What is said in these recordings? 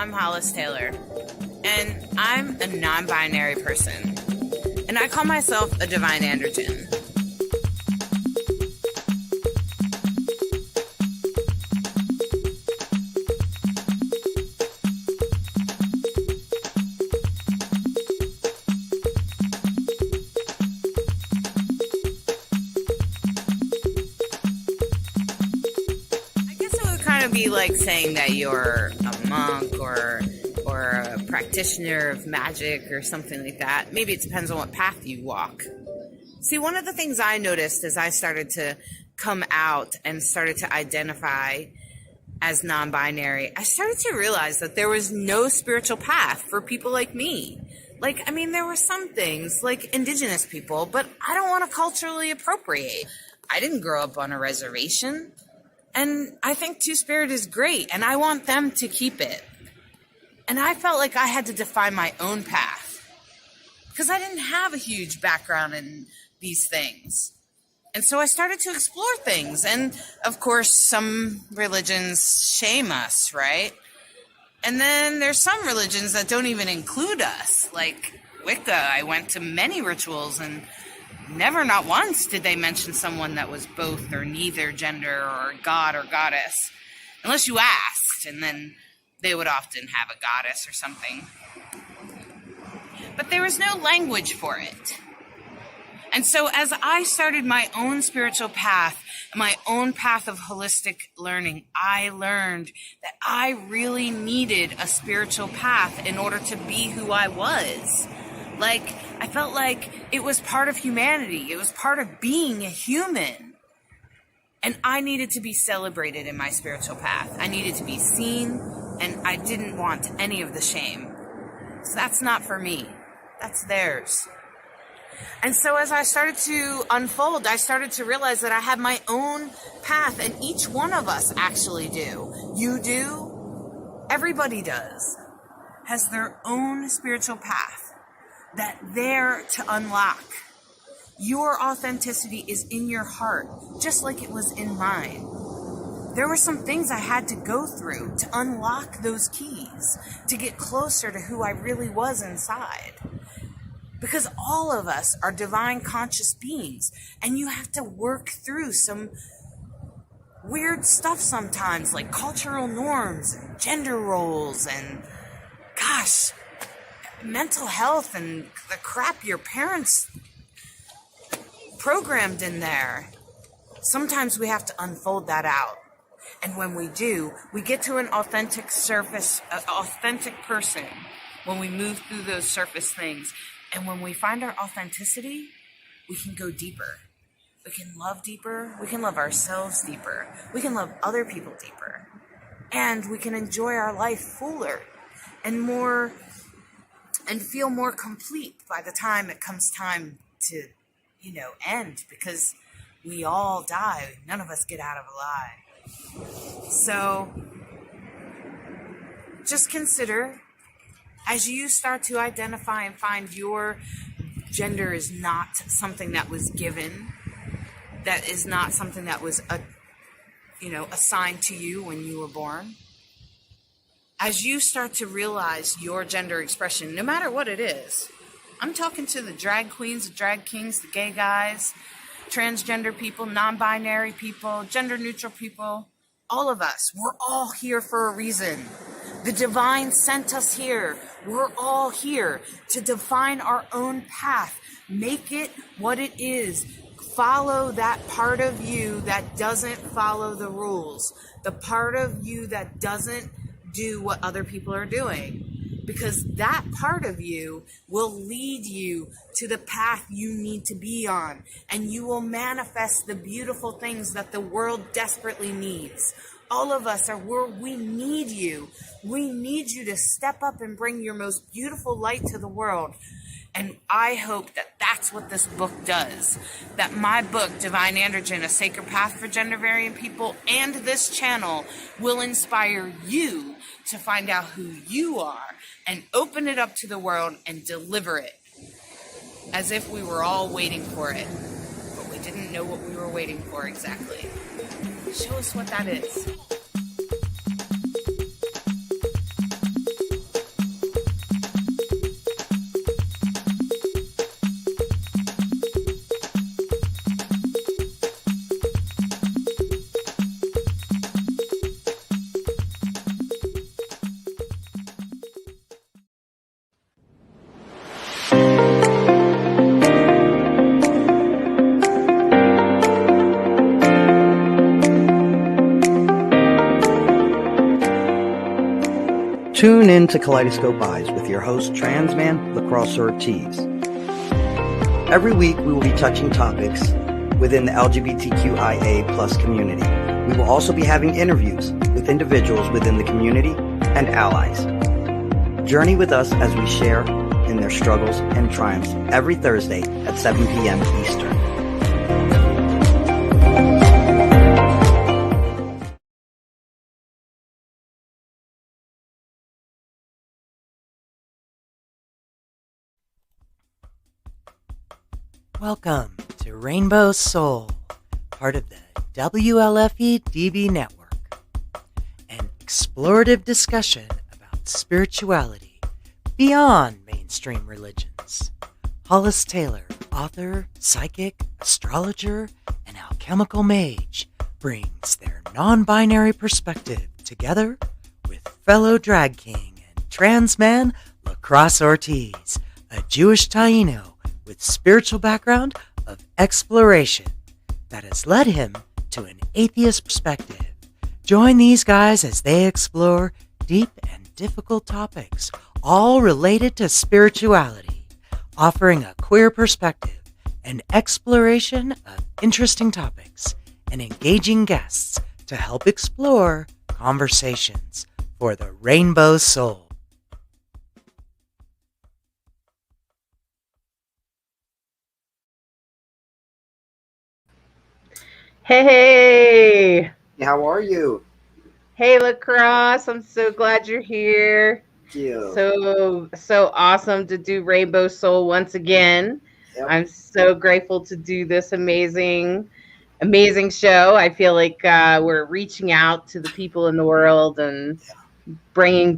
I'm Hollis Taylor, and I'm a non-binary person, and I call myself a divine androgen. Be like saying that you're a monk or a practitioner of magic or something like that. Maybe it depends on what path you walk. See, one of the things I noticed as I started to come out and started to identify as non-binary, I started to realize that there was no spiritual path for people like me. Like, I mean, there were some things like indigenous people, but I don't want to culturally appropriate. I didn't grow up on a reservation. And I think Two-Spirit is great, and I want them to keep it. And I felt like I had to define my own path, because I didn't have a huge background in these things. And so I started to explore things. And, of course, some religions shame us, right? And then there's some religions that don't even include us, like Wicca. I went to many rituals, and never, not once, did they mention someone that was both or neither gender or god or goddess. Unless you asked, and then they would often have a goddess or something. But there was no language for it. And so as I started my own spiritual path, my own path of holistic learning, I learned that I really needed a spiritual path in order to be who I was. Like, I felt like it was part of humanity. It was part of being a human. And I needed to be celebrated in my spiritual path. I needed to be seen, and I didn't want any of the shame. So that's not for me. That's theirs. And so as I started to unfold, I started to realize that I had my own path, and each one of us actually do. You do. Everybody does. Has their own spiritual path that they're to unlock. Your authenticity is in your heart, just like it was in mine. There were some things I had to go through to unlock those keys, to get closer to who I really was inside. Because all of us are divine conscious beings, and you have to work through some weird stuff sometimes, like cultural norms and gender roles and, gosh, mental health and the crap your parents programmed in there. Sometimes we have to unfold that out. And when we do, we get to an authentic surface, an authentic person when we move through those surface things. And when we find our authenticity, we can go deeper. We can love deeper. We can love ourselves deeper. We can love other people deeper. And we can enjoy our life fuller and more, and feel more complete by the time it comes time to, end, because we all die. None of us get out of alive. So just consider, as you start to identify and find your gender is not something that was given, that is not something that was assigned to you when you were born. As you start to realize your gender expression, no matter what it is, I'm talking to the drag queens, the drag kings, the gay guys, transgender people, non-binary people, gender-neutral people, all of us, we're all here for a reason. The divine sent us here. We're all here to define our own path. Make it what it is. Follow that part of you that doesn't follow the rules. The part of you that doesn't do what other people are doing. Because that part of you will lead you to the path you need to be on. And you will manifest the beautiful things that the world desperately needs. All of us are where we need you. We need you to step up and bring your most beautiful light to the world. And I hope that that's what this book does. That my book, Divine Androgen, A Sacred Path for Gender Variant People, and this channel will inspire you to find out who you are and open it up to the world and deliver it. As if we were all waiting for it. But we didn't know what we were waiting for exactly. Show us what that is. Tune in to Kaleidoscope Eyes with your host, trans man LaCrosse Ortiz. Every week, we will be touching topics within the LGBTQIA plus community. We will also be having interviews with individuals within the community and allies. Journey with us as we share in their struggles and triumphs every Thursday at 7 p.m. Eastern. Welcome to Rainbow Soul, part of the WLFE DB Network, an explorative discussion about spirituality beyond mainstream religions. Hollis Taylor, author, psychic, astrologer, and alchemical mage, brings their non-binary perspective together with fellow drag king and trans man LaCrosse Ortiz, a Jewish Taino with spiritual background of exploration that has led him to an atheist perspective. Join these guys as they explore deep and difficult topics, all related to spirituality, offering a queer perspective and exploration of interesting topics and engaging guests to help explore conversations for the Rainbow Soul. Hey, How are you? hey, LaCrosse. I'm so glad you're here. Thank you. So awesome to do Rainbow Soul once again. Yep. I'm so grateful to do this amazing show. I feel like we're reaching out to the people in the world and bringing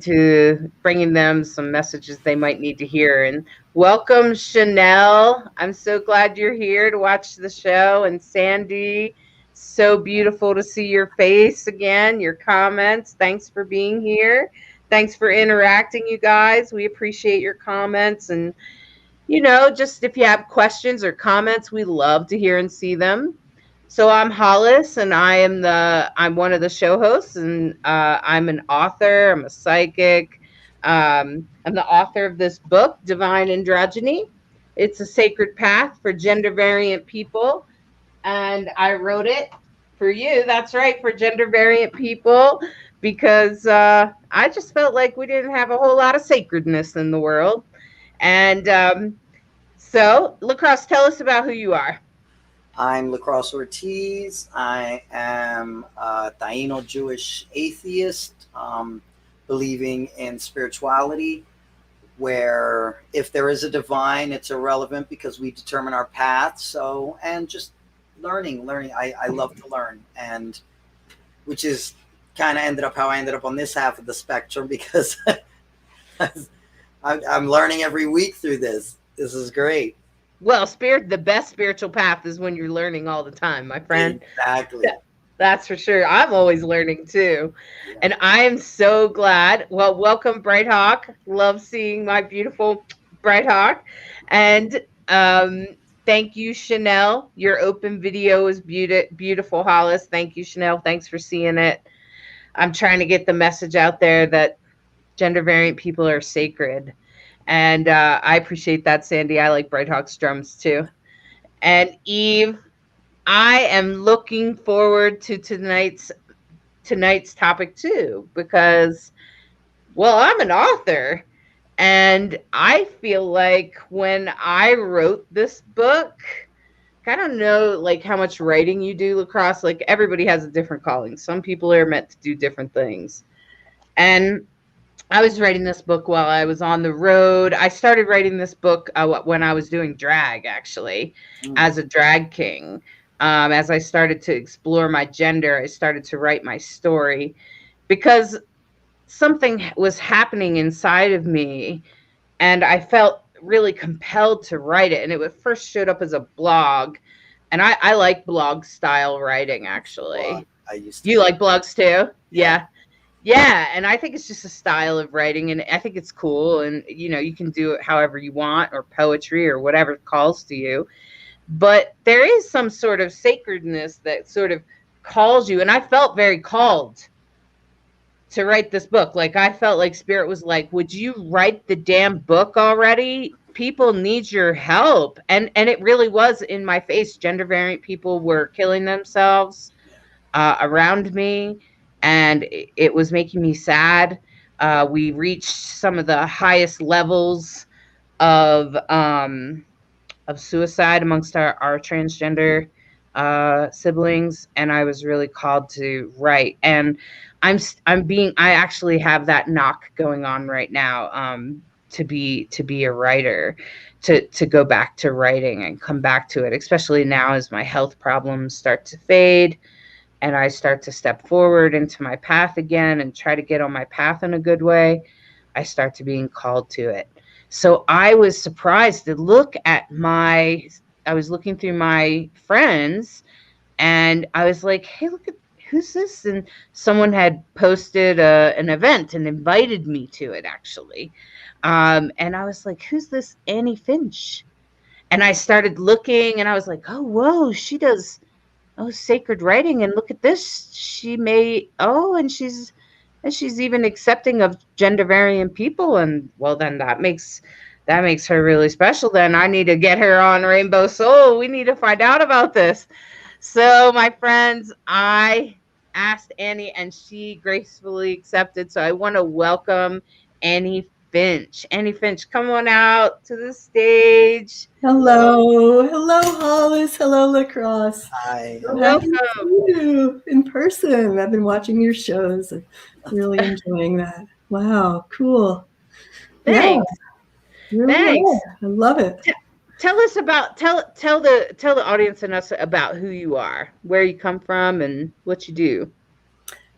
them some messages they might need to hear. And welcome, Chanel. I'm so glad you're here to watch the show. And Sandy, so beautiful to see your face again, your comments. Thanks for being here. Thanks for interacting, you guys. We appreciate your comments. And, just if you have questions or comments, we love to hear and see them. So I'm Hollis, and I'm one of the show hosts, and I'm an author. I'm a psychic. I'm the author of this book, Divine Androgyny. It's a sacred path for gender variant people, and I wrote it for you. That's right, for gender variant people, because I just felt like we didn't have a whole lot of sacredness in the world. And so, LaCrosse, tell us about who you are. I'm LaCrosse Ortiz. I am a Taino Jewish atheist, believing in spirituality, where if there is a divine, it's irrelevant because we determine our path. So, and just learning. I love to learn, and which is kind of ended up how I ended up on this half of the spectrum, because I'm learning every week through this. This is great. Well, the best spiritual path is when you're learning all the time, my friend. Exactly. That's for sure. I'm always learning too. Yeah. And I am so glad. Well, welcome, Bright Hawk. Love seeing my beautiful Bright Hawk. And thank you, Chanel. Your open video is beautiful, Hollis. Thank you, Chanel. Thanks for seeing it. I'm trying to get the message out there that gender variant people are sacred. And I appreciate that, Sandy. I like Bright Hawk's drums too. And Eve, I am looking forward to tonight's topic too, because, well, I'm an author, and I feel like when I wrote this book, I don't know like how much writing you do, LaCrosse. Like, everybody has a different calling. Some people are meant to do different things. And I was writing this book while I was on the road. I started writing this book when I was doing drag, actually, as a drag king. As I started to explore my gender, I started to write my story because something was happening inside of me, and I felt really compelled to write it. And it first showed up as a blog, and I like blog style writing, actually. Blog. I used to. You like blogs too? Yeah. Yeah, and I think it's just a style of writing, and I think it's cool, and you can do it however you want, or poetry, or whatever calls to you. But there is some sort of sacredness that sort of calls you, and I felt very called to write this book. Like, I felt like Spirit was like, would you write the damn book already? People need your help. And it really was in my face. Gender variant people were killing themselves around me, and it was making me sad. We reached some of the highest levels of suicide amongst our transgender siblings, and I was really called to write. And I actually have that knock going on right now, to be a writer, to go back to writing and come back to it, especially now as my health problems start to fade and I start to step forward into my path again and try to get on my path in a good way. I start to being called to it. So I was surprised to look at I was looking through my friends, and I was like, hey, look at, who's this? And someone had posted an event and invited me to it, actually. And I was like, who's this Annie Finch? And I started looking, and I was like, oh, whoa, she does sacred writing, and look at this. And she's even accepting of gender variant people. And well, then that makes her really special. Then I need to get her on Rainbow Soul. We need to find out about this. So my friends, I asked Annie, and she gracefully accepted. So I want to welcome Annie Finch. Annie Finch, come on out to the stage. Hello, Hollis. Hello, Lacrosse. Hi. Welcome. You in person. I've been watching your shows. I'm really enjoying that. Wow, cool. Thanks. Yeah, really Thanks. good. I love it. Tell us about tell the audience and us about who you are, where you come from, and what you do.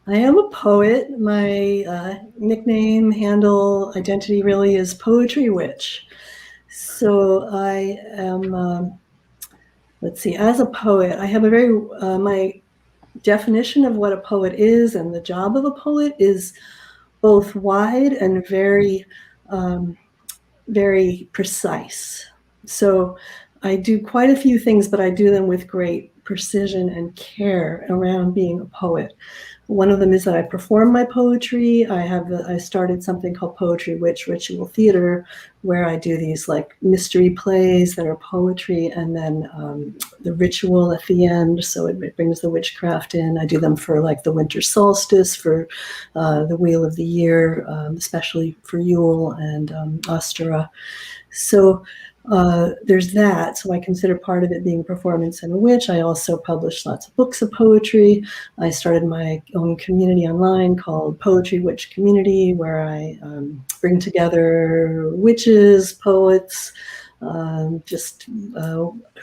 I am a poet. My nickname, handle, identity really is Poetry Witch. So I am, let's see, as a poet, I have a very, my definition of what a poet is and the job of a poet is both wide and very, very precise. So I do quite a few things, but I do them with great precision and care around being a poet. One of them is that I perform my poetry. I started something called Poetry Witch Ritual Theater, where I do these like mystery plays that are poetry, and then the ritual at the end. So it brings the witchcraft in. I do them for like the winter solstice, for the Wheel of the Year, especially for Yule and Ostara. So there's that. So I consider part of it being a performance and a witch. I also publish lots of books of poetry. I started my own community online called Poetry Witch Community, where I bring together witches, poets, who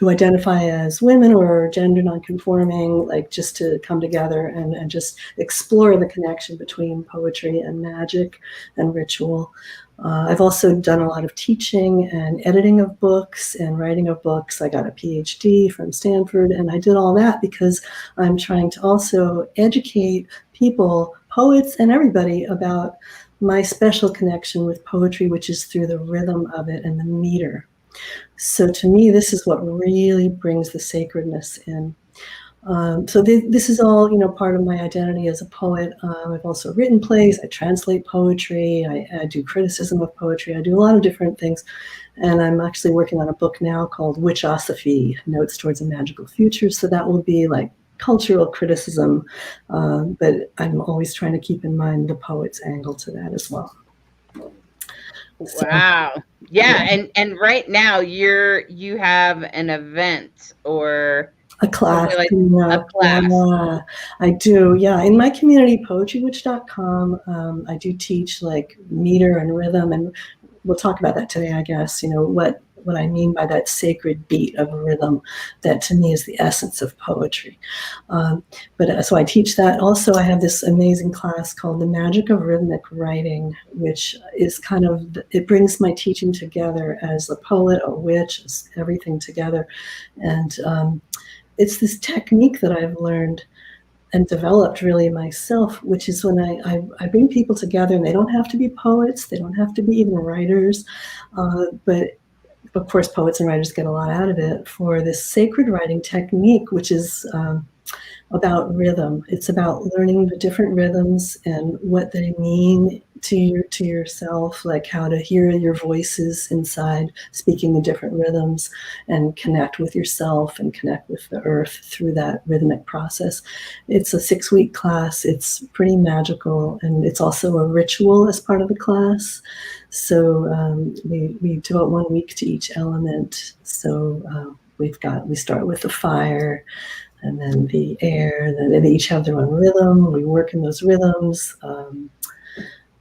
identify as women or gender nonconforming, like just to come together and just explore the connection between poetry and magic and ritual. I've also done a lot of teaching and editing of books and writing of books. I got a Ph.D. from Stanford, and I did all that because I'm trying to also educate people, poets and everybody, about my special connection with poetry, which is through the rhythm of it and the meter. So to me, this is what really brings the sacredness in. So this is all, part of my identity as a poet. I've also written plays. I translate poetry. I do criticism of poetry. I do a lot of different things. And I'm actually working on a book now called Witchosophy, Notes Towards a Magical Future. So that will be like cultural criticism. But I'm always trying to keep in mind the poet's angle to that as well. So, wow. Yeah. And right now you have an event or a class. Like a class. Yeah, I do. Yeah. In my community, poetrywitch.com, I do teach like meter and rhythm, and we'll talk about that today, I guess, what I mean by that sacred beat of a rhythm that to me is the essence of poetry. So I teach that. Also, I have this amazing class called the Magic of Rhythmic Writing, which is it brings my teaching together as a poet, a witch, as everything together. And it's this technique that I've learned and developed really myself, which is when I bring people together, and they don't have to be poets, they don't have to be even writers, but of course poets and writers get a lot out of it, for this sacred writing technique, which is about rhythm. It's about learning the different rhythms and what they mean to yourself, like how to hear your voices inside speaking the different rhythms and connect with yourself and connect with the earth through that rhythmic process. It's a 6-week class. It's pretty magical, and it's also a ritual as part of the class. So we devote 1 week to each element. So we start with the fire, and then the air, and then they each have their own rhythm. We work in those rhythms.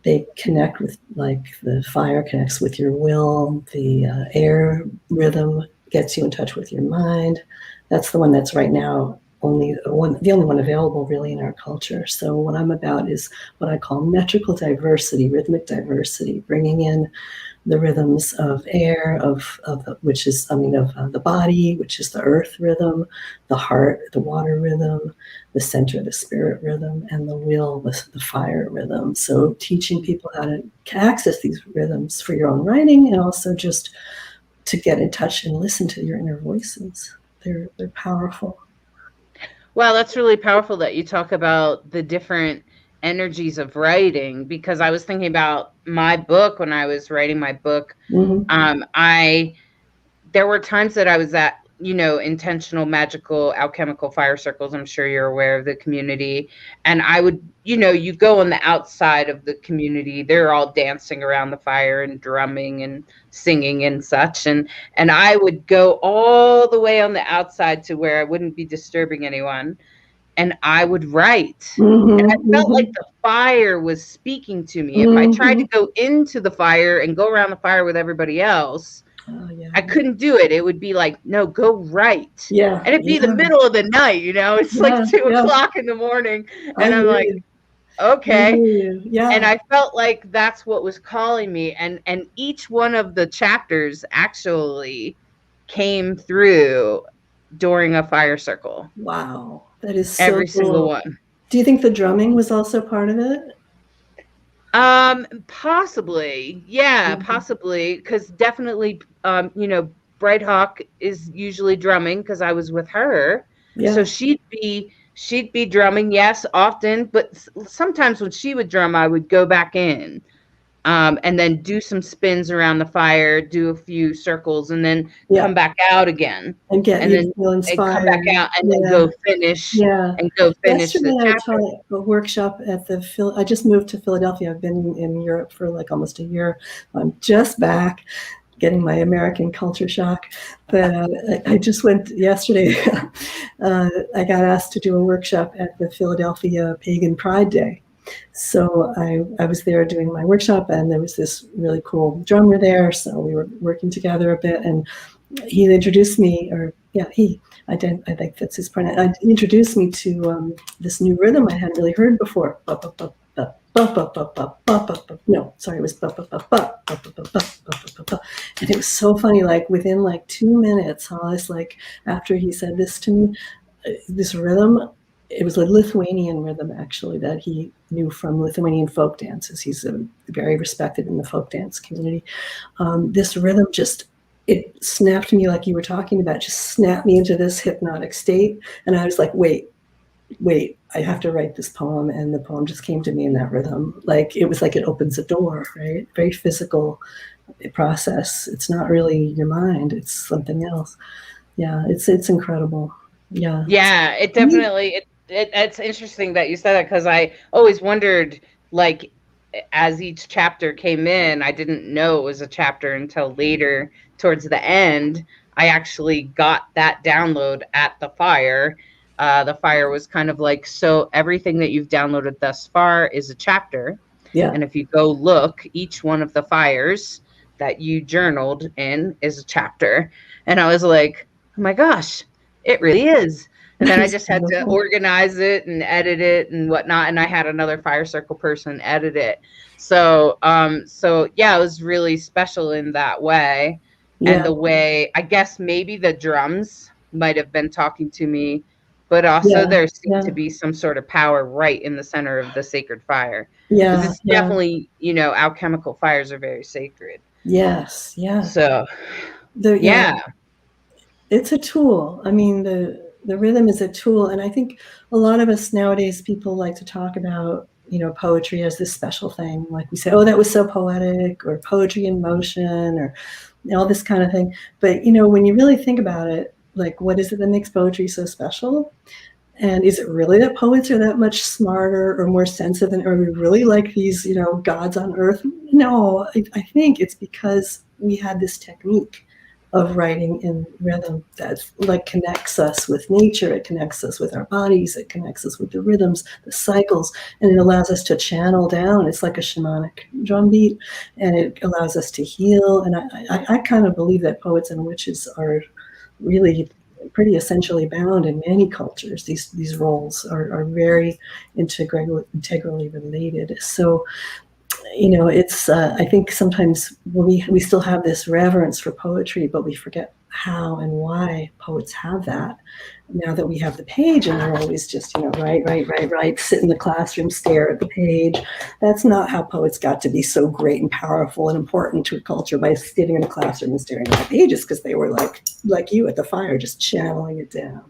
They connect with, like, the fire connects with your will. The air rhythm gets you in touch with your mind. That's the one that's right now the only one available really in our culture. So what I'm about is what I call metrical diversity, rhythmic diversity, bringing in the rhythms of air, which is the body, which is the earth rhythm, the heart, the water rhythm, the center, the spirit rhythm, and the will, the fire rhythm. So teaching people how to access these rhythms for your own writing, and also just to get in touch and listen to your inner voices. They're powerful. Wow, that's really powerful that you talk about the different energies of writing, because I was thinking about my book when I was writing my book. Mm-hmm. There were times that I was at, intentional, magical, alchemical fire circles. I'm sure you're aware of the community. And I would, you go on the outside of the community. They're all dancing around the fire and drumming and singing and such. And I would go all the way on the outside to where I wouldn't be disturbing anyone. And I would write. Mm-hmm. And I felt like the fire was speaking to me. If I tried to go into the fire and go around the fire with everybody else, I couldn't do it. It would be like, no, go right. Yeah. And it'd be the middle of the night, it's like 2 o'clock in the morning. And I'm like, okay. Yeah. And I felt like that's what was calling me. And each one of the chapters actually came through during a fire circle. Wow. That is so every cool. Single one. Do you think the drumming was also part of it? Possibly. Yeah, possibly. Because definitely, Bright Hawk is usually drumming because I was with her. Yeah. So she'd be drumming, yes, often. But sometimes when she would drum, I would go back in. And then do some spins around the fire, do a few circles, and then come back out again. And then feel inspired. Come back out and then go finish. Yeah. And go finish the chapter. I taught a workshop at I just moved to Philadelphia. I've been in Europe for like almost a year. I'm just back, getting my American culture shock. But I just went yesterday. I got asked to do a workshop at the Philadelphia Pagan Pride Day. So I was there doing my workshop, and there was this really cool drummer there. So we were working together a bit, and he introduced me, I think that's his pronoun. He introduced me to this new rhythm I hadn't really heard before. No, sorry, it was and it was so funny. Like within like 2 minutes, I was like, after he said this to me, this rhythm. It was a Lithuanian rhythm, actually, that he knew from Lithuanian folk dances. He's very respected in the folk dance community. This rhythm it snapped me, like you were talking about, just snapped me into this hypnotic state. And I was like, wait, I have to write this poem. And the poem just came to me in that rhythm. Like, it was like it opens a door, right? Very physical process. It's not really your mind. It's something else. Yeah, it's incredible. Yeah. Yeah, it definitely... It's interesting that you said that, because I always wondered, like, as each chapter came in, I didn't know it was a chapter until later, towards the end. I actually got that download at the fire. The fire was kind of like, so everything that you've downloaded thus far is a chapter. Yeah. And if you go look, each one of the fires that you journaled in is a chapter. And I was like, oh my gosh, it really is. And then I just had to organize it and edit it and whatnot. And I had another fire circle person edit it. So yeah, it was really special in that way. Yeah. And the way, I guess maybe the drums might have been talking to me, but also there seemed to be some sort of power right in the center of the sacred fire. Yeah. It's definitely, alchemical fires are very sacred. Yes. Yeah. So, it's a tool. I mean, the rhythm is a tool. And I think a lot of us nowadays, people like to talk about, poetry as this special thing. Like we say, oh, that was so poetic, or poetry in motion, or all this kind of thing. But, when you really think about it, like, what is it that makes poetry so special? And is it really that poets are that much smarter or more sensitive, and are we really like these, gods on earth? No, I think it's because we had this technique of writing in rhythm that like connects us with nature, it connects us with our bodies, it connects us with the rhythms, the cycles, and it allows us to channel down. It's like a shamanic drum beat, and it allows us to heal. And I kind of believe that poets and witches are really pretty essentially bound in many cultures. These roles are very integrally related. So, it's I think sometimes we still have this reverence for poetry, but we forget how and why poets have that. Now that we have the page, and they're always just write, sit in the classroom, stare at the page. That's not how poets got to be so great and powerful and important to a culture, by sitting in a classroom and staring at the pages, because they were like you at the fire, just channeling it down.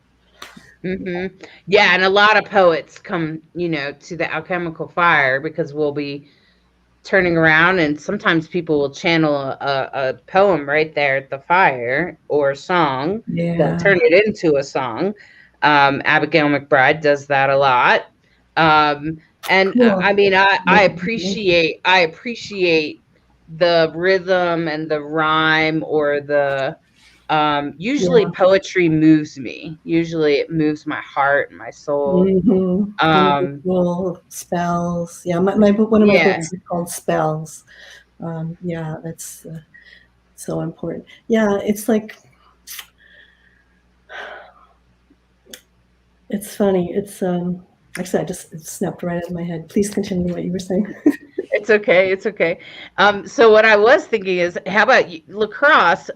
Mm-hmm. Yeah, and a lot of poets come, to the alchemical fire because we'll be turning around, and sometimes people will channel a poem right there at the fire, or a song. Yeah. They'll turn it into a song. Abigail McBride does that a lot. And Cool. I mean, I appreciate the rhythm and the rhyme, or the usually poetry moves me. Usually it moves my heart and my soul. Spells. Yeah, my book, one of my books is called Spells. That's so important. Yeah, it's like, it's funny. It's actually, it snapped right out of my head. Please continue what you were saying. It's okay. It's okay. So what I was thinking is, how about lacrosse?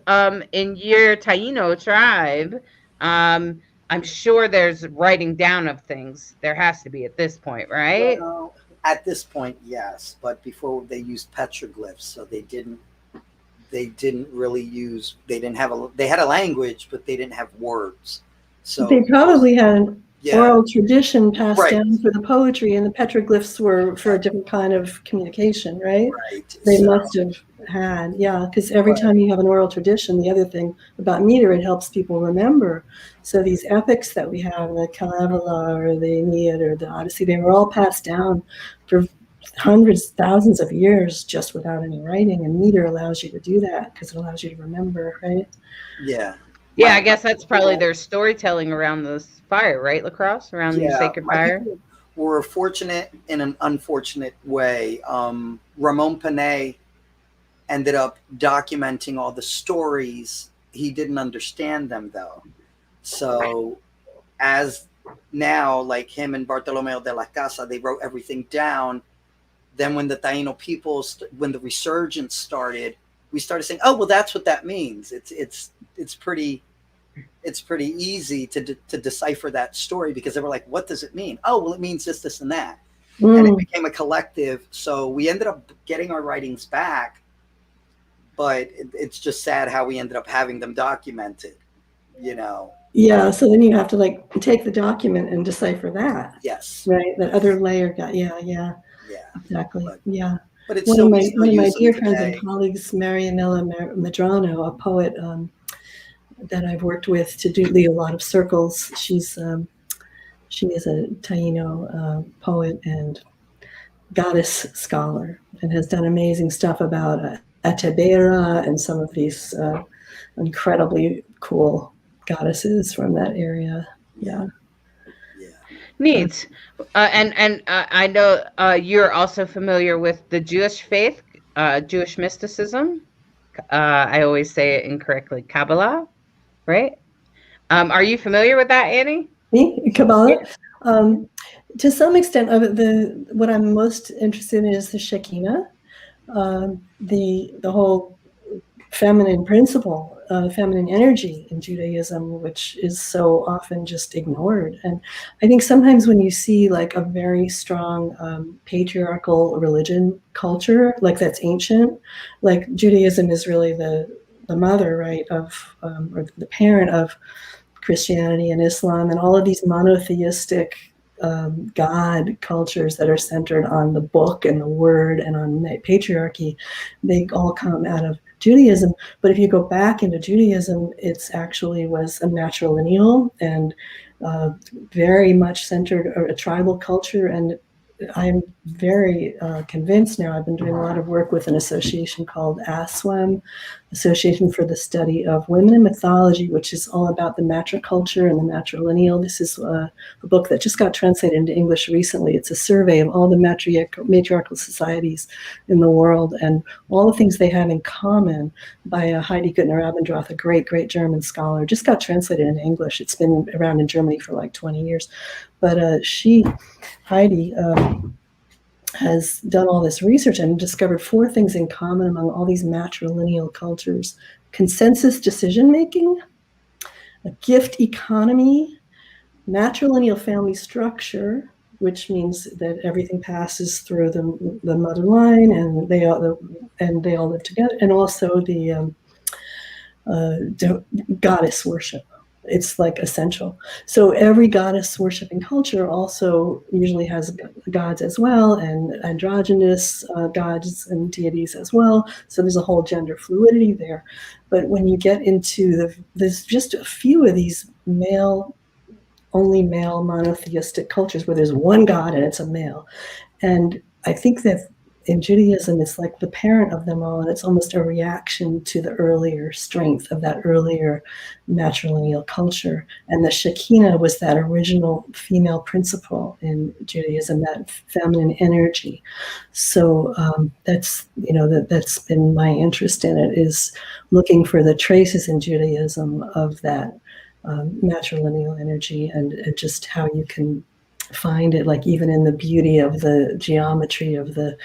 In your Taino tribe, I'm sure there's writing down of things. There has to be at this point, right? Well, at this point, yes. But before, they used petroglyphs, so they didn't really use. They had a language, but they didn't have words. So they probably had an oral tradition passed down for the poetry, and the petroglyphs were for a different kind of communication, right? Right. They must have had, because every time you have an oral tradition, the other thing about meter, it helps people remember. So these epics that we have, the Kalevala or the Aeneid or the Odyssey, they were all passed down for hundreds, thousands of years just without any writing, and meter allows you to do that because it allows you to remember, right? Yeah. Yeah, I guess that's probably their storytelling around this fire, right, lacrosse? Around the sacred fire? We're fortunate in an unfortunate way. Ramon Panay ended up documenting all the stories. He didn't understand them, though. So as now, like him and Bartolomeo de la Casa, they wrote everything down. Then when the Taino people, when the resurgence started, we started saying, oh, well, that's what that means. It's pretty easy to decipher that story, because they were like, what does it mean? Oh, well, it means this, this, and that. And it became a collective. So we ended up getting our writings back, but it's just sad how we ended up having them documented, Yeah, so then you have to take the document and decipher that. Yes. Right, that other layer got, yeah, exactly, But it's one of my dear friends today. and colleagues, Marianella Medrano, a poet that I've worked with to lead a lot of circles. She is a Taino poet and goddess scholar, and has done amazing stuff about Atebera and some of these incredibly cool goddesses from that area. Yeah. Neat. And I know you're also familiar with the Jewish faith, Jewish mysticism. I always say it incorrectly, Kabbalah, right? Are you familiar with that, Annie? Me? Kabbalah? Yeah. To some extent, what I'm most interested in is the Shekinah, the whole feminine principle, feminine energy in Judaism, which is so often just ignored. And I think sometimes when you see a very strong patriarchal religion culture, that's ancient, Judaism is really the mother, right, of or the parent of Christianity and Islam and all of these monotheistic God cultures that are centered on the book and the word and on patriarchy, they all come out of Judaism. But if you go back into Judaism, it's actually was a matrilineal and very much centered a tribal culture. And I'm very convinced now. I've been doing a lot of work with an association called ASWM, Association for the Study of Women in Mythology, which is all about the matriculture and the matrilineal. This is a book that just got translated into English recently. It's a survey of all the matriarchal societies in the world and all the things they have in common by Heidi Güttner-Abendroth, a great, great German scholar. Just got translated into English. It's been around in Germany for like 20 years. But Heidi, has done all this research and discovered 4 things in common among all these matrilineal cultures: consensus decision-making, a gift economy, matrilineal family structure, which means that everything passes through the mother line and they all live together, and also the goddess worship. It's like essential. So every goddess worshiping culture also usually has gods as well, and androgynous gods and deities as well. So there's a whole gender fluidity there. But when you get into there's just a few of these only male monotheistic cultures where there's one god and it's a male. And I think that in Judaism, it's like the parent of them all, and it's almost a reaction to the earlier strength of that earlier matrilineal culture. And the Shekinah was that original female principle in Judaism, that feminine energy. So that's been my interest in it, is looking for the traces in Judaism of that matrilineal energy and just how you can find it, like even in the beauty of the geometry of the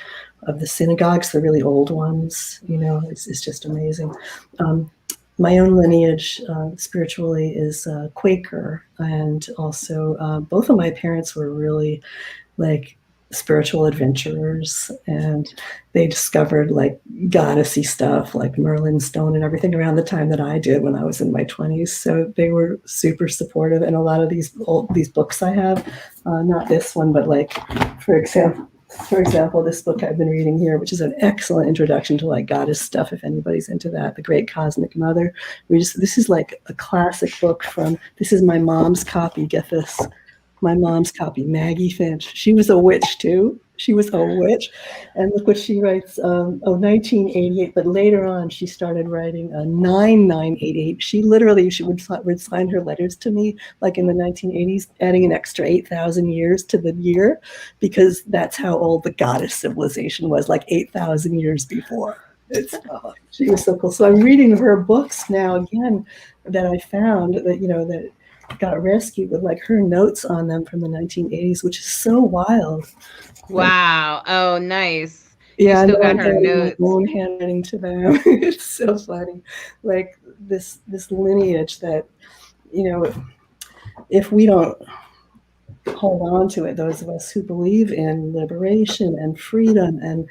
synagogues, the really old ones, it's just amazing. My own lineage spiritually is Quaker, and also both of my parents were really like spiritual adventurers, and they discovered like goddessy stuff like Merlin stone and everything around the time that I did when I was in my 20s. So they were super supportive, and a lot of these books I have, not this one, but like for example, this book I've been reading here, which is an excellent introduction to like goddess stuff, if anybody's into that, The Great Cosmic Mother. This is like a classic book this is my mom's copy, get this, my mom's copy, Maggie Finch. She was a witch too. She was a witch. And look what she writes, 1988, but later on she started writing 9988. She would sign her letters to me like in the 1980s, adding an extra 8,000 years to the year, because that's how old the goddess civilization was, like 8,000 years before. She was so cool. So I'm reading her books now again that I found that got rescued with like her notes on them from the 1980s, which is so wild. Wow. Oh, nice. Yeah, you still got her notes. My own handwriting to them. It's so funny. Like this lineage that, if we don't hold on to it, those of us who believe in liberation and freedom and,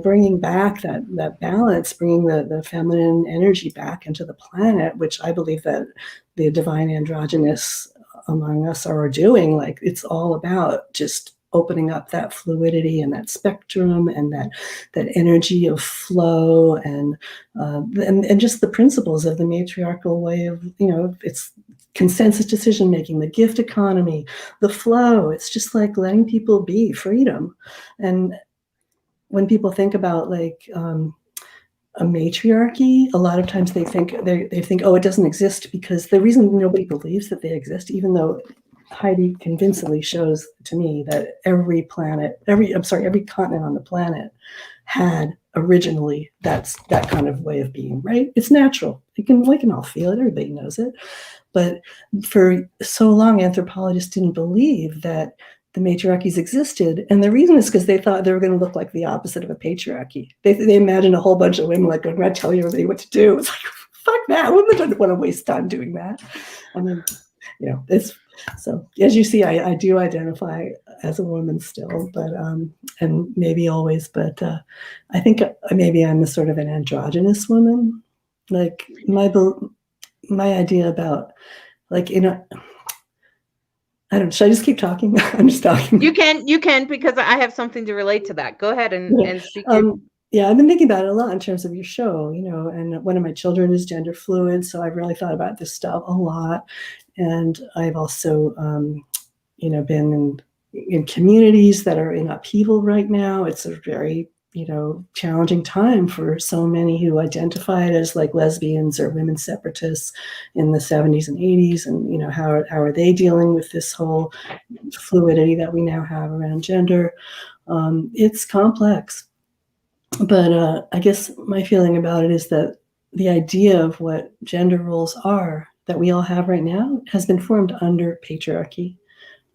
bringing back that balance, bringing the feminine energy back into the planet, which I believe that the divine androgynous among us are doing, like it's all about just opening up that fluidity and that spectrum and that energy of flow and just the principles of the matriarchal way of, it's consensus decision making, the gift economy, the flow. It's just like letting people be, freedom. And when people think about like a matriarchy, a lot of times they think, oh, it doesn't exist, because the reason nobody believes that they exist, even though Heidi convincingly shows to me that every continent on the planet had originally that kind of way of being, right? It's natural. We can all feel it. Everybody knows it. But for so long, anthropologists didn't believe that the matriarchies existed. And the reason is because they thought they were going to look like the opposite of a patriarchy. They imagined a whole bunch of women like going around telling everybody what to do. It's like, fuck that. Women don't want to waste time doing that. I mean, it's so, as you see, I do identify as a woman still, but and maybe always, but I think maybe I'm a sort of an androgynous woman. Like my idea about like, I don't, should I just keep talking? I'm just talking. You can, because I have something to relate to that. Go ahead and speak. Yeah, I've been thinking about it a lot in terms of your show, and one of my children is gender fluid, so I've really thought about this stuff a lot. And I've also, been in communities that are in upheaval right now. It's a very, challenging time for so many who identified as like lesbians or women separatists in the 70s and 80s. And, how are they dealing with this whole fluidity that we now have around gender? It's complex. But I guess my feeling about it is that the idea of what gender roles are that we all have right now has been formed under patriarchy,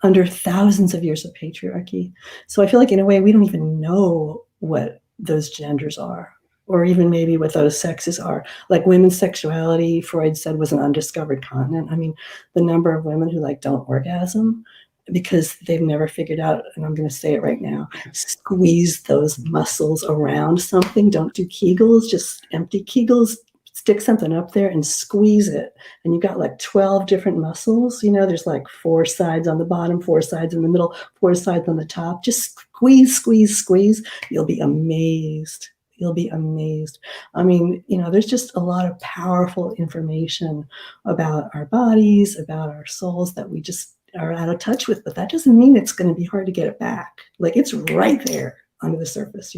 under thousands of years of patriarchy. So I feel like in a way we don't even know what those genders are, or even maybe what those sexes are. Like women's sexuality, Freud said, was an undiscovered continent. I mean, the number of women who don't orgasm because they've never figured out, and I'm going to say it right now, squeeze those muscles around something. Don't do Kegels, just empty Kegels. Stick something up there and squeeze it. And you've got 12 different muscles. There's 4 sides on the bottom, 4 sides in the middle, 4 sides on the top. Just squeeze, squeeze, squeeze. You'll be amazed. You'll be amazed. I mean, there's just a lot of powerful information about our bodies, about our souls that we just are out of touch with, but that doesn't mean it's going to be hard to get it back. It's right there under the surface,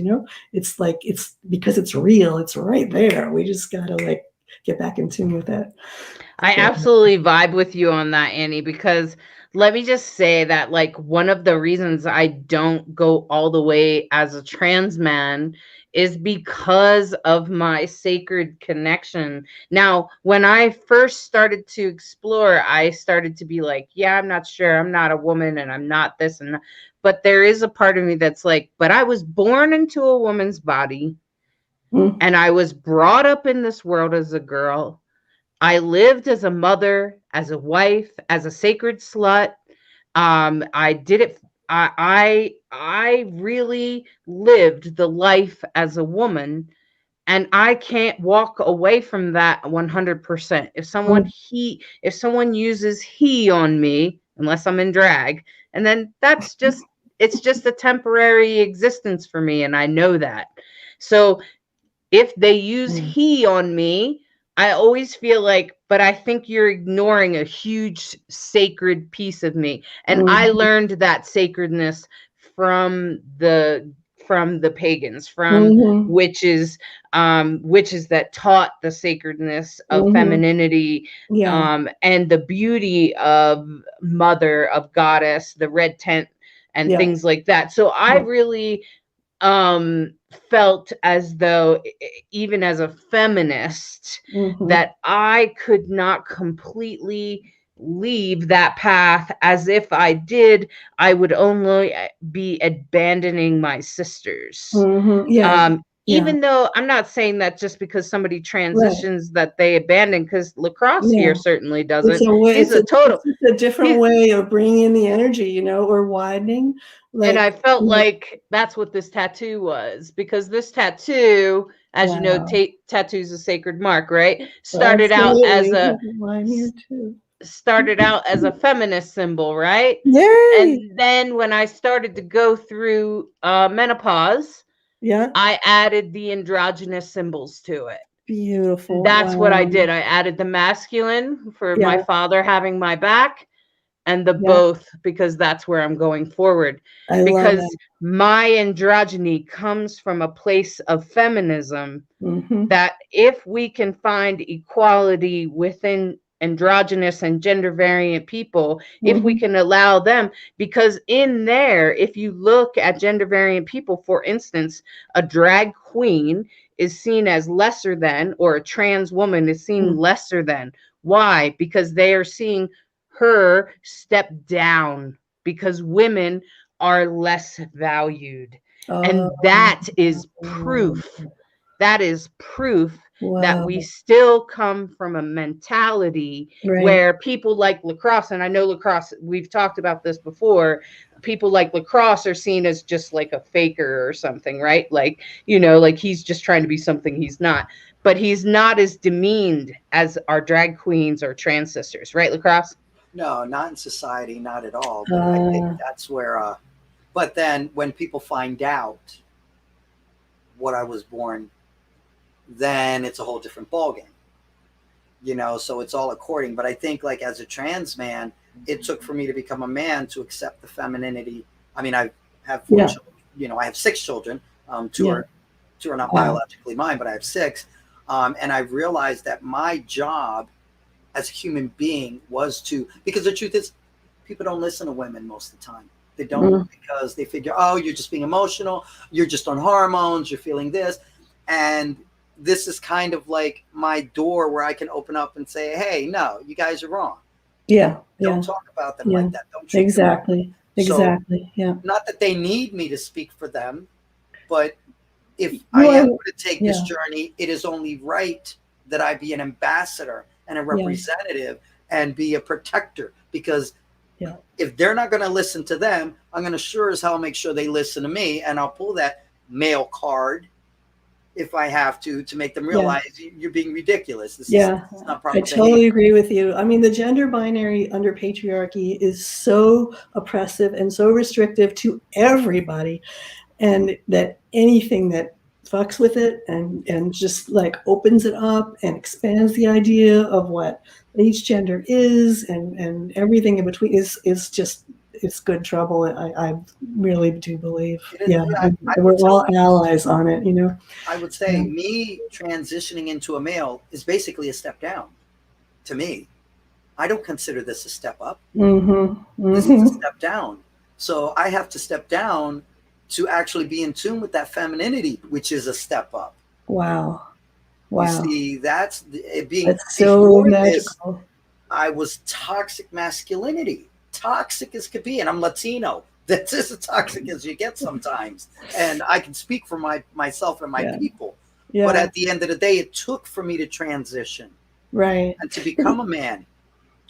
it's it's because it's real, it's right there. We just gotta get back in tune with it. I absolutely vibe with you on that, Annie, because let me just say that one of the reasons I don't go all the way as a trans man is because of my sacred connection. Now, when I first started to explore, I started to be yeah, I'm not sure. I'm not a woman and I'm not this and that. But there is a part of me that's but I was born into a woman's body and I was brought up in this world as a girl. I lived as a mother, as a wife, as a sacred slut. I did it. I really lived the life as a woman, and I can't walk away from that 100%. If someone uses he on me, unless I'm in drag, and then it's just a temporary existence for me, and I know that. So if they use he on me, I always feel but I think you're ignoring a huge sacred piece of me. And I learned that sacredness from the pagans, from witches that taught the sacredness of femininity, and the beauty of mother, of goddess, the red tent, and things like that. So I really felt as though, even as a feminist, that I could not completely leave that path. As if I did, I would only be abandoning my sisters. Even though I'm not saying that just because somebody transitions that they abandon, because lacrosse here certainly doesn't. It's a different way of bringing in the energy, or widening. And I felt that's what this tattoo was, because this tattoo, as you know, tattoo's a sacred mark, right? Started out as a feminist symbol, right? Yay! And then when I started to go through menopause, I added the androgynous symbols to it. Beautiful. That's what I did. I added the masculine for my father having my back, and the both, because that's where I'm going forward. Because my androgyny comes from a place of feminism, that if we can find equality within androgynous and gender variant people, if we can allow them, because in there, if you look at gender variant people, for instance, a drag queen is seen as lesser than, or a trans woman is seen lesser than. Why? Because they are seeing her step down, because women are less valued. And that is proof that is proof that Wow. we still come from a mentality Right. where people like lacrosse, and I know lacrosse, we've talked about this before, people like lacrosse are seen as just like a faker or something, right? Like, you know, like he's just trying to be something he's not. But he's not as demeaned as our drag queens or trans sisters, right, lacrosse? No, not in society, not at all. But I think that's where. But then when people find out what I was born, then it's a whole different ballgame. You know, so it's all according. But I think, like, as a trans man, it took for me to become a man to accept the femininity. I mean, I have 4 children. You know, I have 6 children. Two are not biologically mine, but I have 6. And I've realized that my job as a human being was to, because the truth is, people don't listen to women most of the time. They don't, because they figure, oh, you're just being emotional. You're just on hormones. You're feeling this. And this is kind of like my door where I can open up and say, hey, no, you guys are wrong. Don't talk about them like that. Don't treat them like that. Exactly. Not that they need me to speak for them, but if I am going to take this journey, it is only right that I be an ambassador and a representative and be a protector, because if they're not going to listen to them, I'm going to sure as hell make sure they listen to me, and I'll pull that male card if I have to make them realize you're being ridiculous. This is not proper. I totally agree with you. I mean, the gender binary under patriarchy is so oppressive and so restrictive to everybody, and that anything that fucks with it and just like opens it up and expands the idea of what each gender is and everything in between is just, it's good trouble. I really do believe. We're all allies on it, you know. I would say me transitioning into a male is basically a step down to me. I don't consider this a step up. This is a step down. So I have to step down to actually be in tune with that femininity, which is a step up. Wow. You see, that's it being. That's so magical. I was toxic masculinity. Toxic as could be, and I'm Latino. That's as toxic as you get sometimes. And I can speak for myself and my people. But at the end of the day, it took for me to transition. Right. And to become a man,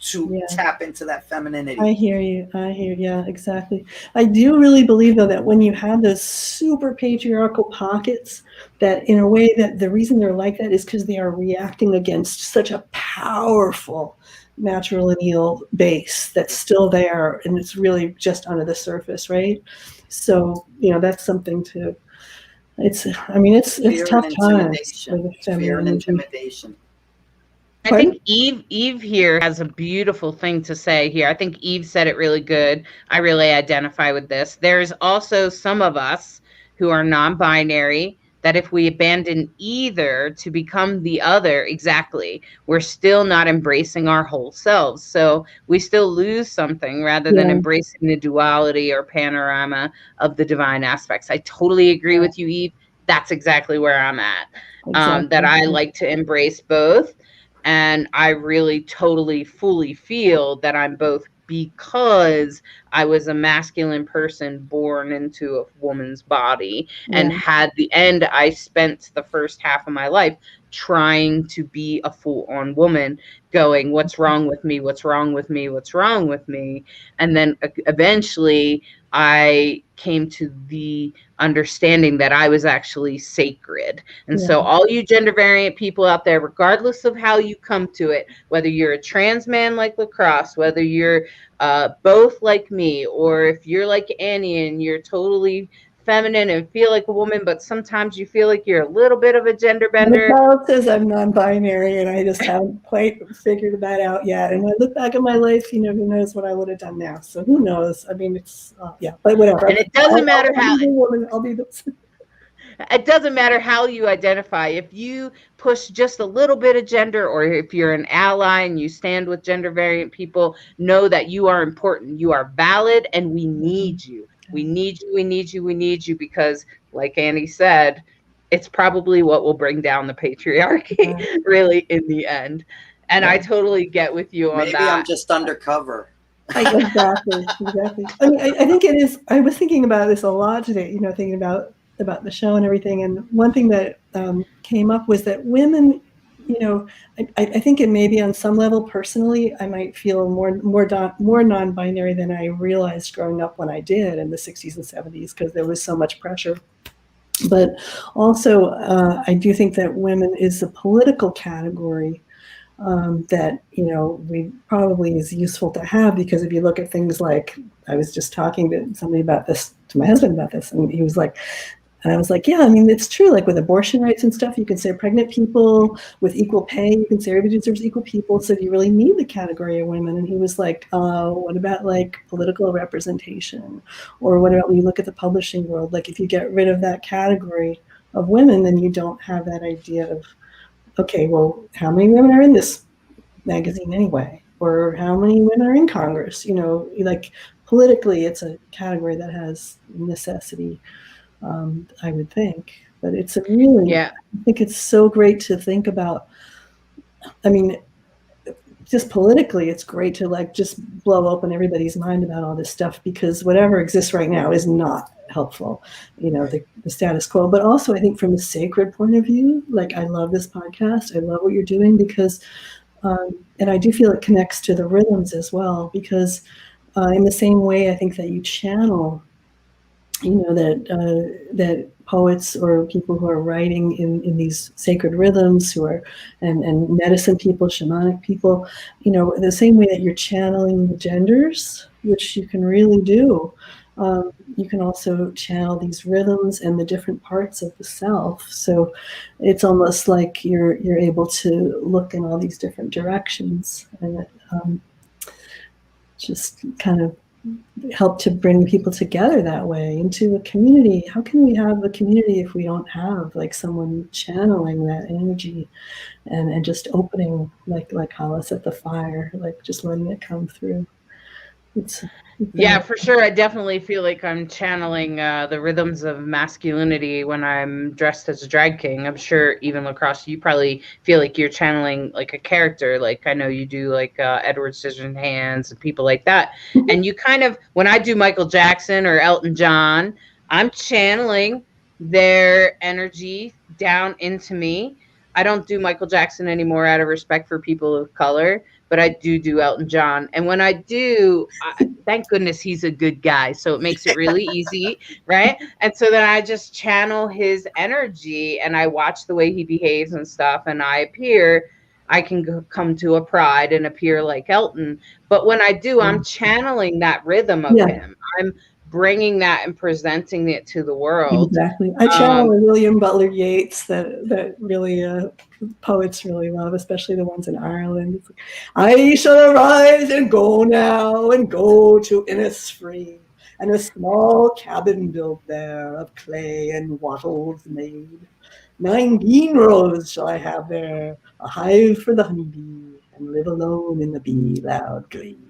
to tap into that femininity. I hear you. Yeah, exactly. I do really believe, though, that when you have those super patriarchal pockets, that in a way that the reason they're like that is because they are reacting against such a powerful matrilineal base that's still there, and it's really just under the surface, right? So, you know, that's something to, it's tough times for the fear and intimidation. I think Eve here has a beautiful thing to say here. I think Eve said it really good. I really identify with this. There's also some of us who are non-binary that if we abandon either to become the other, we're still not embracing our whole selves. So we still lose something rather than embracing the duality or panorama of the divine aspects. I totally agree with you, Eve. That's exactly where I'm at. That I like to embrace both. And I really totally fully feel that I'm both, because I was a masculine person born into a woman's body and I spent the first half of my life trying to be a full-on woman, going, what's wrong with me? What's wrong with me? What's wrong with me? And then eventually I came to the understanding that I was actually sacred. And so all you gender variant people out there, regardless of how you come to it, whether you're a trans man like Lacrosse, whether you're both like me, or if you're like Annie and you're totally feminine and feel like a woman, but sometimes you feel like you're a little bit of a gender bender. The child says I'm non-binary, and I just haven't quite figured that out yet. And when I look back at my life, you know, who knows what I would have done now? So who knows? I mean, it's but whatever. And it doesn't matter how. I'll be the. It doesn't matter how you identify. If you push just a little bit of gender, or if you're an ally and you stand with gender variant people, know that you are important. You are valid, and we need you. We need you, we need you, we need you, because like Annie said, it's probably what will bring down the patriarchy really in the end. And I totally get with you on that. Maybe I'm just undercover. Exactly. I mean, I think it is. I was thinking about this a lot today, you know, thinking about the show and everything. And one thing that came up was that women, you know, I think it may be on some level personally, I might feel more non-binary than I realized growing up when I did in the 60s and 70s, because there was so much pressure. But also, I do think that women is a political category that, you know, we probably is useful to have, because if you look at things like, I was just talking to somebody about this, to my husband about this, and he was like, and I was like, yeah, I mean, it's true. Like with abortion rights and stuff, you can say pregnant people with equal pay. You can say everybody deserves equal people. So do you really need the category of women? And he was like, what about like political representation? Or what about when you look at the publishing world? Like if you get rid of that category of women, then you don't have that idea of, okay, well, how many women are in this magazine anyway? Or how many women are in Congress? You know, like politically, it's a category that has necessity. I would think, but it's a really, I think it's so great to think about. I mean, just politically, it's great to like just blow open everybody's mind about all this stuff, because whatever exists right now is not helpful, you know, the status quo. But also, I think from a sacred point of view, like I love this podcast. I love what you're doing, because, and I do feel it connects to the rhythms as well, because in the same way, I think that you channel, you know, that poets or people who are writing in these sacred rhythms, who are and medicine people, shamanic people, you know, the same way that you're channeling the genders, which you can really do, you can also channel these rhythms and the different parts of the self. So it's almost like you're able to look in all these different directions, and just kind of help to bring people together that way into a community. How can we have a community if we don't have like someone channeling that energy and just opening, like Hollis at the fire, like just letting it come through? Yeah, for sure. I definitely feel like I'm channeling the rhythms of masculinity when I'm dressed as a drag king. I'm sure even LaCrosse, you probably feel like you're channeling like a character. Like I know you do like Edward Scissorhands and people like that. And you kind of, when I do Michael Jackson or Elton John, I'm channeling their energy down into me. I don't do Michael Jackson anymore out of respect for people of color, but I do Elton John. And when I do, thank goodness he's a good guy. So it makes it really easy, right? And so then I just channel his energy and I watch the way he behaves and stuff. And I can come to a pride and appear like Elton. But when I do, I'm channeling that rhythm of him. I'm bringing that and presenting it to the world. Exactly. I channel William Butler Yeats that really poets really love, especially the ones in Ireland. It's like, I shall arise and go now, and go to Innisfree, and a small cabin built there of clay and wattles made. 9 bean rows shall I have there, a hive for the honeybee, and live alone in the bee loud glade.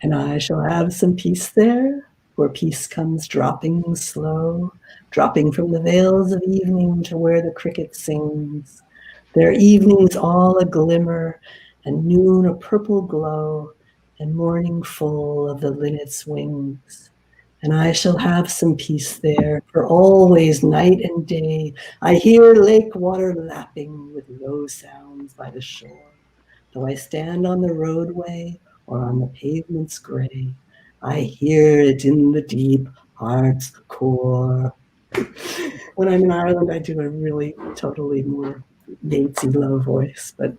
And I shall have some peace there, where peace comes dropping slow, dropping from the vales of evening to where the cricket sings. Their evenings all a glimmer, and noon a purple glow, and morning full of the linnet's wings. And I shall have some peace there, for always night and day I hear lake water lapping with low sounds by the shore. Though I stand on the roadway or on the pavement's gray, I hear it in the deep heart's core. When I'm in Ireland, I do a really totally more Yatesy low voice, but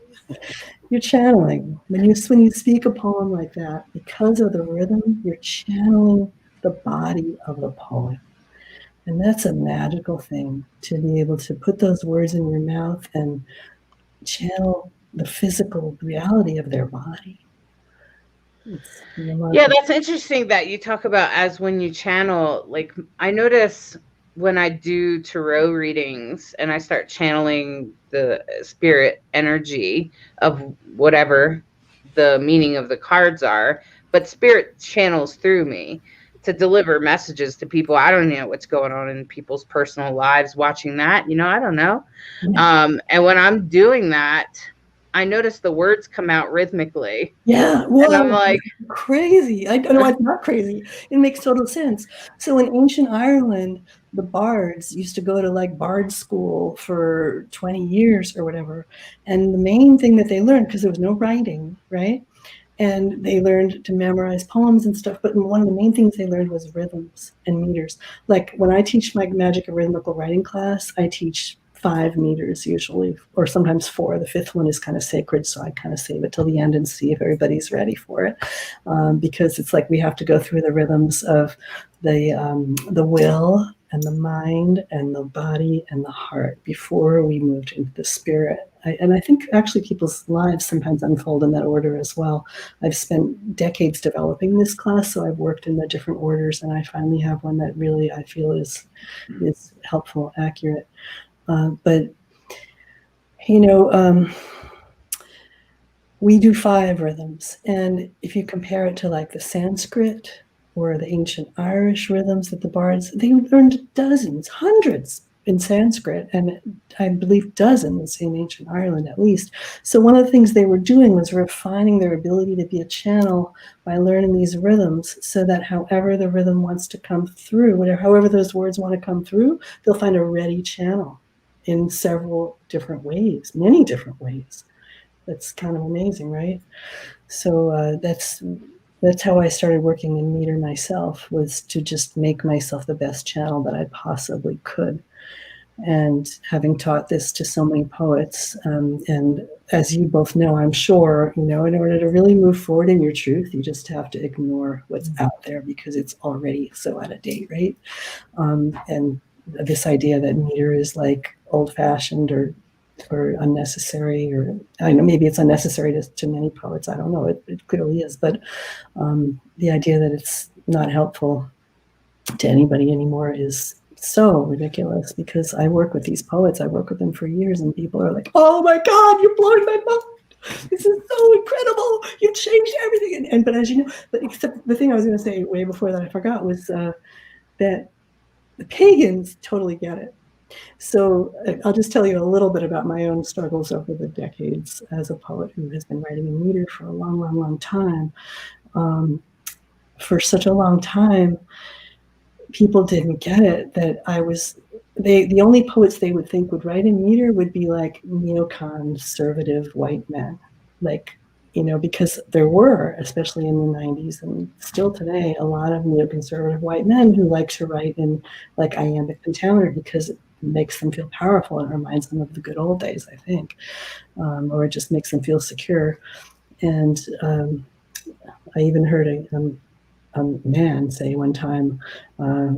you're channeling. When you speak a poem like that, because of the rhythm, you're channeling the body of the poet. And that's a magical thing, to be able to put those words in your mouth and channel the physical reality of their body. Yeah, that's interesting that you talk about as when you channel. Like I notice when I do tarot readings and I start channeling the spirit energy of whatever the meaning of the cards are, but spirit channels through me to deliver messages to people. I don't know what's going on in people's personal lives watching that, I don't know. And when I'm doing that, I noticed the words come out rhythmically. Yeah, And I'm well, like, crazy. I don't know, it's not crazy. It makes total sense. So in ancient Ireland, the bards used to go to like bard school for 20 years or whatever. And the main thing that they learned, because there was no writing, right? And they learned to memorize poems and stuff. But one of the main things they learned was rhythms and meters. Like when I teach my Magic of Rhythmical Writing class, I teach 5 meters usually, or sometimes 4. The 5th one is kind of sacred, so I kind of save it till the end and see if everybody's ready for it, because it's like we have to go through the rhythms of the will and the mind and the body and the heart before we move into the spirit. And I think actually people's lives sometimes unfold in that order as well. I've spent decades developing this class, so I've worked in the different orders, and I finally have one that really I feel is helpful, accurate. But, you know, we do 5 rhythms. And if you compare it to like the Sanskrit or the ancient Irish rhythms that the bards, they learned dozens, hundreds in Sanskrit, and I believe dozens in ancient Ireland at least. So one of the things they were doing was refining their ability to be a channel by learning these rhythms, so that however the rhythm wants to come through, however those words want to come through, they'll find a ready channel in several different ways, many different ways. That's kind of amazing, right? So that's how I started working in meter myself, was to just make myself the best channel that I possibly could. And having taught this to so many poets, and as you both know, I'm sure, you know, in order to really move forward in your truth, you just have to ignore what's out there because it's already so out of date, right? And this idea that meter is like old-fashioned or unnecessary, or I know maybe it's unnecessary to many poets. I don't know. It clearly is, but the idea that it's not helpful to anybody anymore is so ridiculous, because I work with these poets. I work with them for years, and people are like, "Oh my God, you're blowing my mind! This is so incredible! You changed everything!" And but as you know, but except the thing I was going to say way before that I forgot was that the pagans totally get it. So I'll just tell you a little bit about my own struggles over the decades as a poet who has been writing in meter for a long, long, long time. For such a long time, people didn't get it that I was, the only poets they would think would write in meter would be like neoconservative white men. Like, you know, because there were, especially in the 90s and still today, a lot of neoconservative white men who like to write in like iambic pentameter because it makes them feel powerful and reminds them of the good old days, I think, or it just makes them feel secure. And I even heard a man say one time,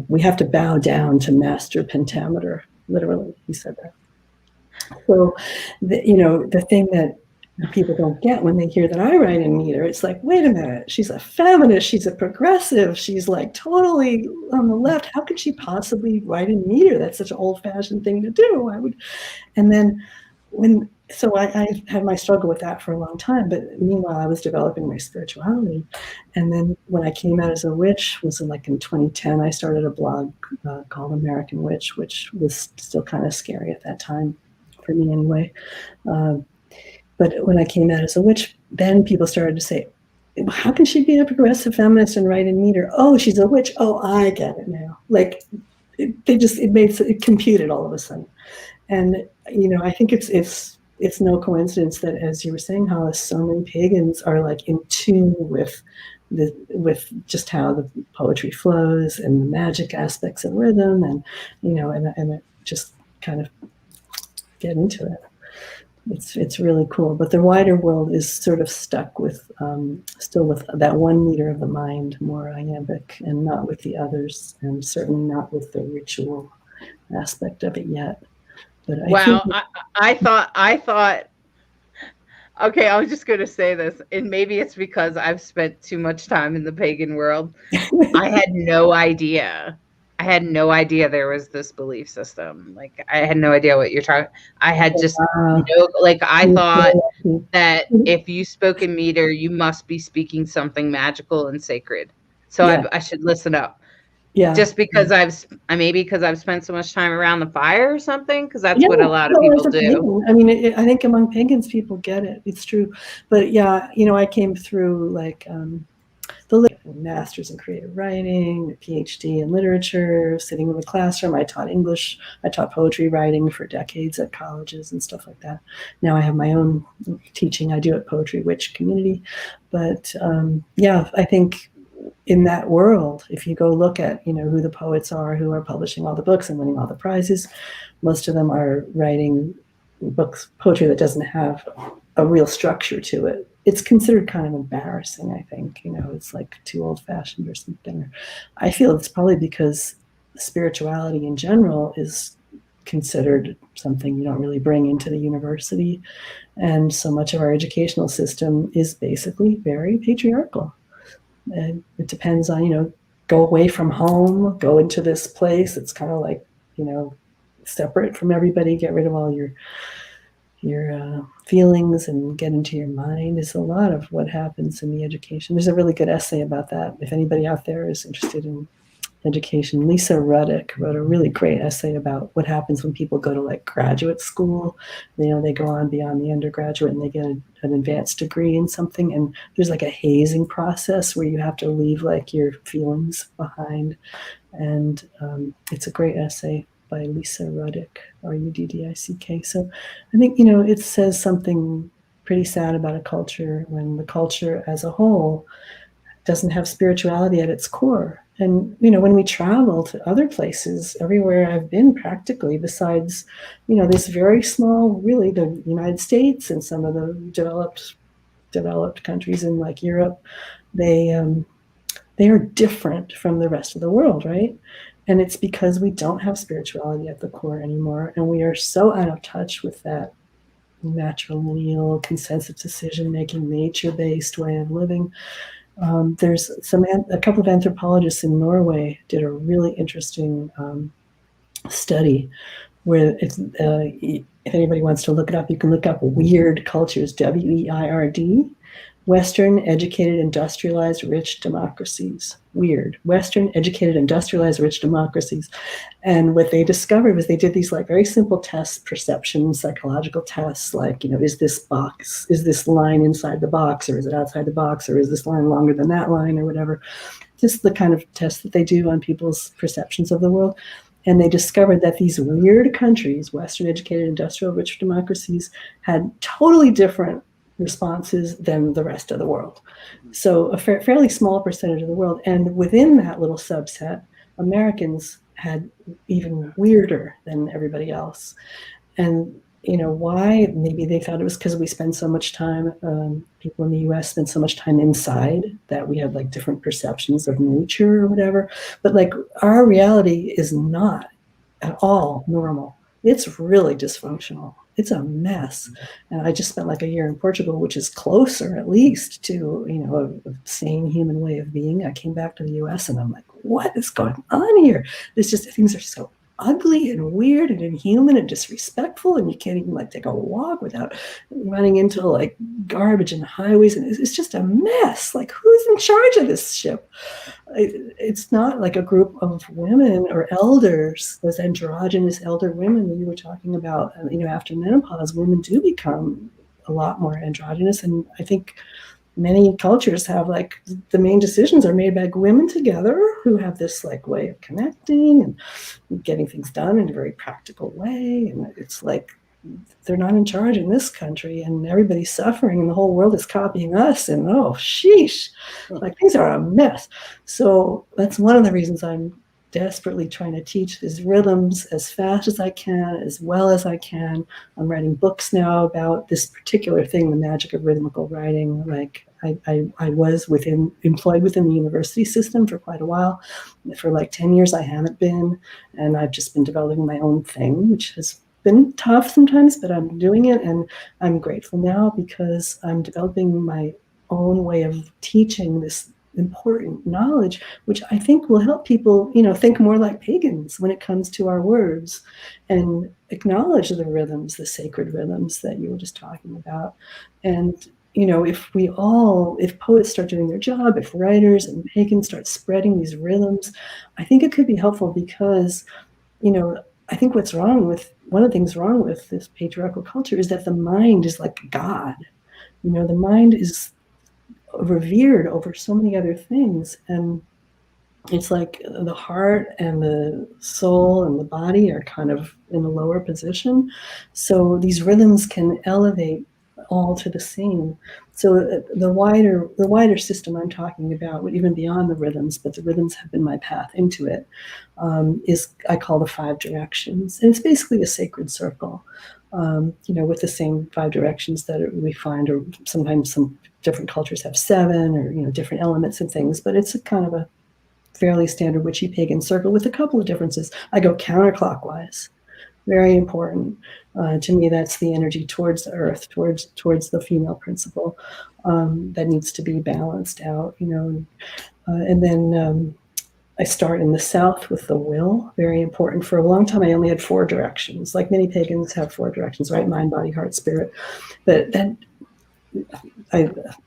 "We have to bow down to master pentameter." Literally, he said that. So, you know, the thing that people don't get when they hear that I write in meter, it's like, wait a minute, she's a feminist, she's a progressive, she's like totally on the left. How could she possibly write in meter? That's such an old-fashioned thing to do. And then so I had my struggle with that for a long time, but meanwhile I was developing my spirituality. And then when I came out as a witch, was like in 2010, I started a blog called American Witch, which was still kind of scary at that time, for me anyway. But when I came out as a witch, then people started to say, how can she be a progressive feminist and write in meter? Oh, she's a witch. Oh, I get it now. Like it computed all of a sudden. And, you know, I think it's no coincidence that, as you were saying, Hollis, so many pagans are like in tune with just how the poetry flows and the magic aspects of rhythm, and, you know, and it just kind of get into it. It's really cool, but the wider world is sort of stuck with still with that 1 meter of the mind, more iambic, and not with the others, and certainly not with the ritual aspect of it yet. But I thought. Okay, I was just going to say this, and maybe it's because I've spent too much time in the pagan world. I had no idea. I had no idea there was this belief system. Like, I had no idea what you're talking. I had just no, like, I thought that if you spoke in meter, you must be speaking something magical and sacred. So yeah. I should listen up. Yeah. Just because maybe because I've spent so much time around the fire or something, because that's Yeah, what a lot of no, people as a do. pagan, I mean, I think among pagans, people get it. It's true. But yeah, I came through like the master's in creative writing, a Ph.D. in literature, sitting in the classroom. I taught English. I taught poetry writing for decades at colleges and stuff like that. Now I have my own teaching I do at Poetry Witch community. But yeah, I think in that world, if you go look at, who the poets are who are publishing all the books and winning all the prizes, most of them are writing poetry that doesn't have a real structure to it. It's considered kind of embarrassing, I think. It's like too old-fashioned or something. I feel it's probably because spirituality in general is considered something you don't really bring into the university. And so much of our educational system is basically very patriarchal. And it depends on, go away from home, go into this place. It's kind of like, separate from everybody, get rid of all your feelings and get into your mind is a lot of what happens in the education. There's a really good essay about that. If anybody out there is interested in education, Lisa Ruddick wrote a really great essay about what happens when people go to like graduate school. They go on beyond the undergraduate and they get an advanced degree in something, and there's like a hazing process where you have to leave like your feelings behind. And it's a great essay by Lisa Ruddick, Ruddick. So I think, it says something pretty sad about a culture when the culture as a whole doesn't have spirituality at its core. And, when we travel to other places, everywhere I've been practically, besides, this very small, really, the United States and some of the developed countries in like Europe, they are different from the rest of the world, right? And it's because we don't have spirituality at the core anymore. And we are so out of touch with that matrilineal, consensus decision-making, nature-based way of living. There's a couple of anthropologists in Norway did a really interesting study where if anybody wants to look it up, you can look up Weird Cultures, WEIRD, Western, educated, industrialized, rich democracies. Weird. Western, educated, industrialized, rich democracies. And what they discovered was they did these like very simple tests, perception, psychological tests, like, is this line inside the box, or is it outside the box, or is this line longer than that line, or whatever. Just the kind of tests that they do on people's perceptions of the world. And they discovered that these weird countries, Western, educated, industrial, rich democracies, had totally different responses than the rest of the world. So a fairly small percentage of the world. And within that little subset, Americans had even weirder than everybody else. And why? Maybe they thought it was because we spend so much time, people in the US spend so much time inside that we have like different perceptions of nature or whatever. But like our reality is not at all normal. It's really dysfunctional. It's a mess. And I just spent like a year in Portugal, which is closer at least to, a sane human way of being. I came back to the US and I'm like, what is going on here? It's just, things are so ugly and weird and inhuman and disrespectful, and you can't even like take a walk without running into like garbage and highways, and it's just a mess. Like, who's in charge of this ship? It's not like a group of women or elders, those androgynous elder women that you were talking about. After menopause, women do become a lot more androgynous, and I think many cultures have like the main decisions are made by women together who have this like way of connecting and getting things done in a very practical way. And it's like they're not in charge in this country, and everybody's suffering, and the whole world is copying us. And oh, sheesh, like things are a mess. So that's one of the reasons I'm desperately trying to teach these rhythms as fast as I can, as well as I can. I'm writing books now about this particular thing, the magic of rhythmical writing. Like I was employed within the university system for quite a while. For like 10 years, I haven't been, and I've just been developing my own thing, which has been tough sometimes, but I'm doing it, and I'm grateful now because I'm developing my own way of teaching this important knowledge, which I think will help people, think more like pagans when it comes to our words and acknowledge the rhythms, the sacred rhythms that you were just talking about. And, if poets start doing their job, if writers and pagans start spreading these rhythms, I think it could be helpful because, I think one of the things wrong with this patriarchal culture is that the mind is like God. The mind is revered over so many other things. And it's like the heart and the soul and the body are kind of in a lower position. So these rhythms can elevate all to the same. So the wider system I'm talking about, even beyond the rhythms, but the rhythms have been my path into it, is I call the 5 directions. And it's basically a sacred circle, with the same 5 directions that we find, or sometimes some different cultures have 7, or, different elements and things, but it's a kind of a fairly standard witchy pagan circle with a couple of differences. I go counterclockwise. Very important. To me, that's the energy towards the earth, towards the female principle that needs to be balanced out, and then I start in the south with the will, very important. For a long time, I only had 4 directions. Like many pagans have 4 directions, right? Mind, body, heart, spirit. But then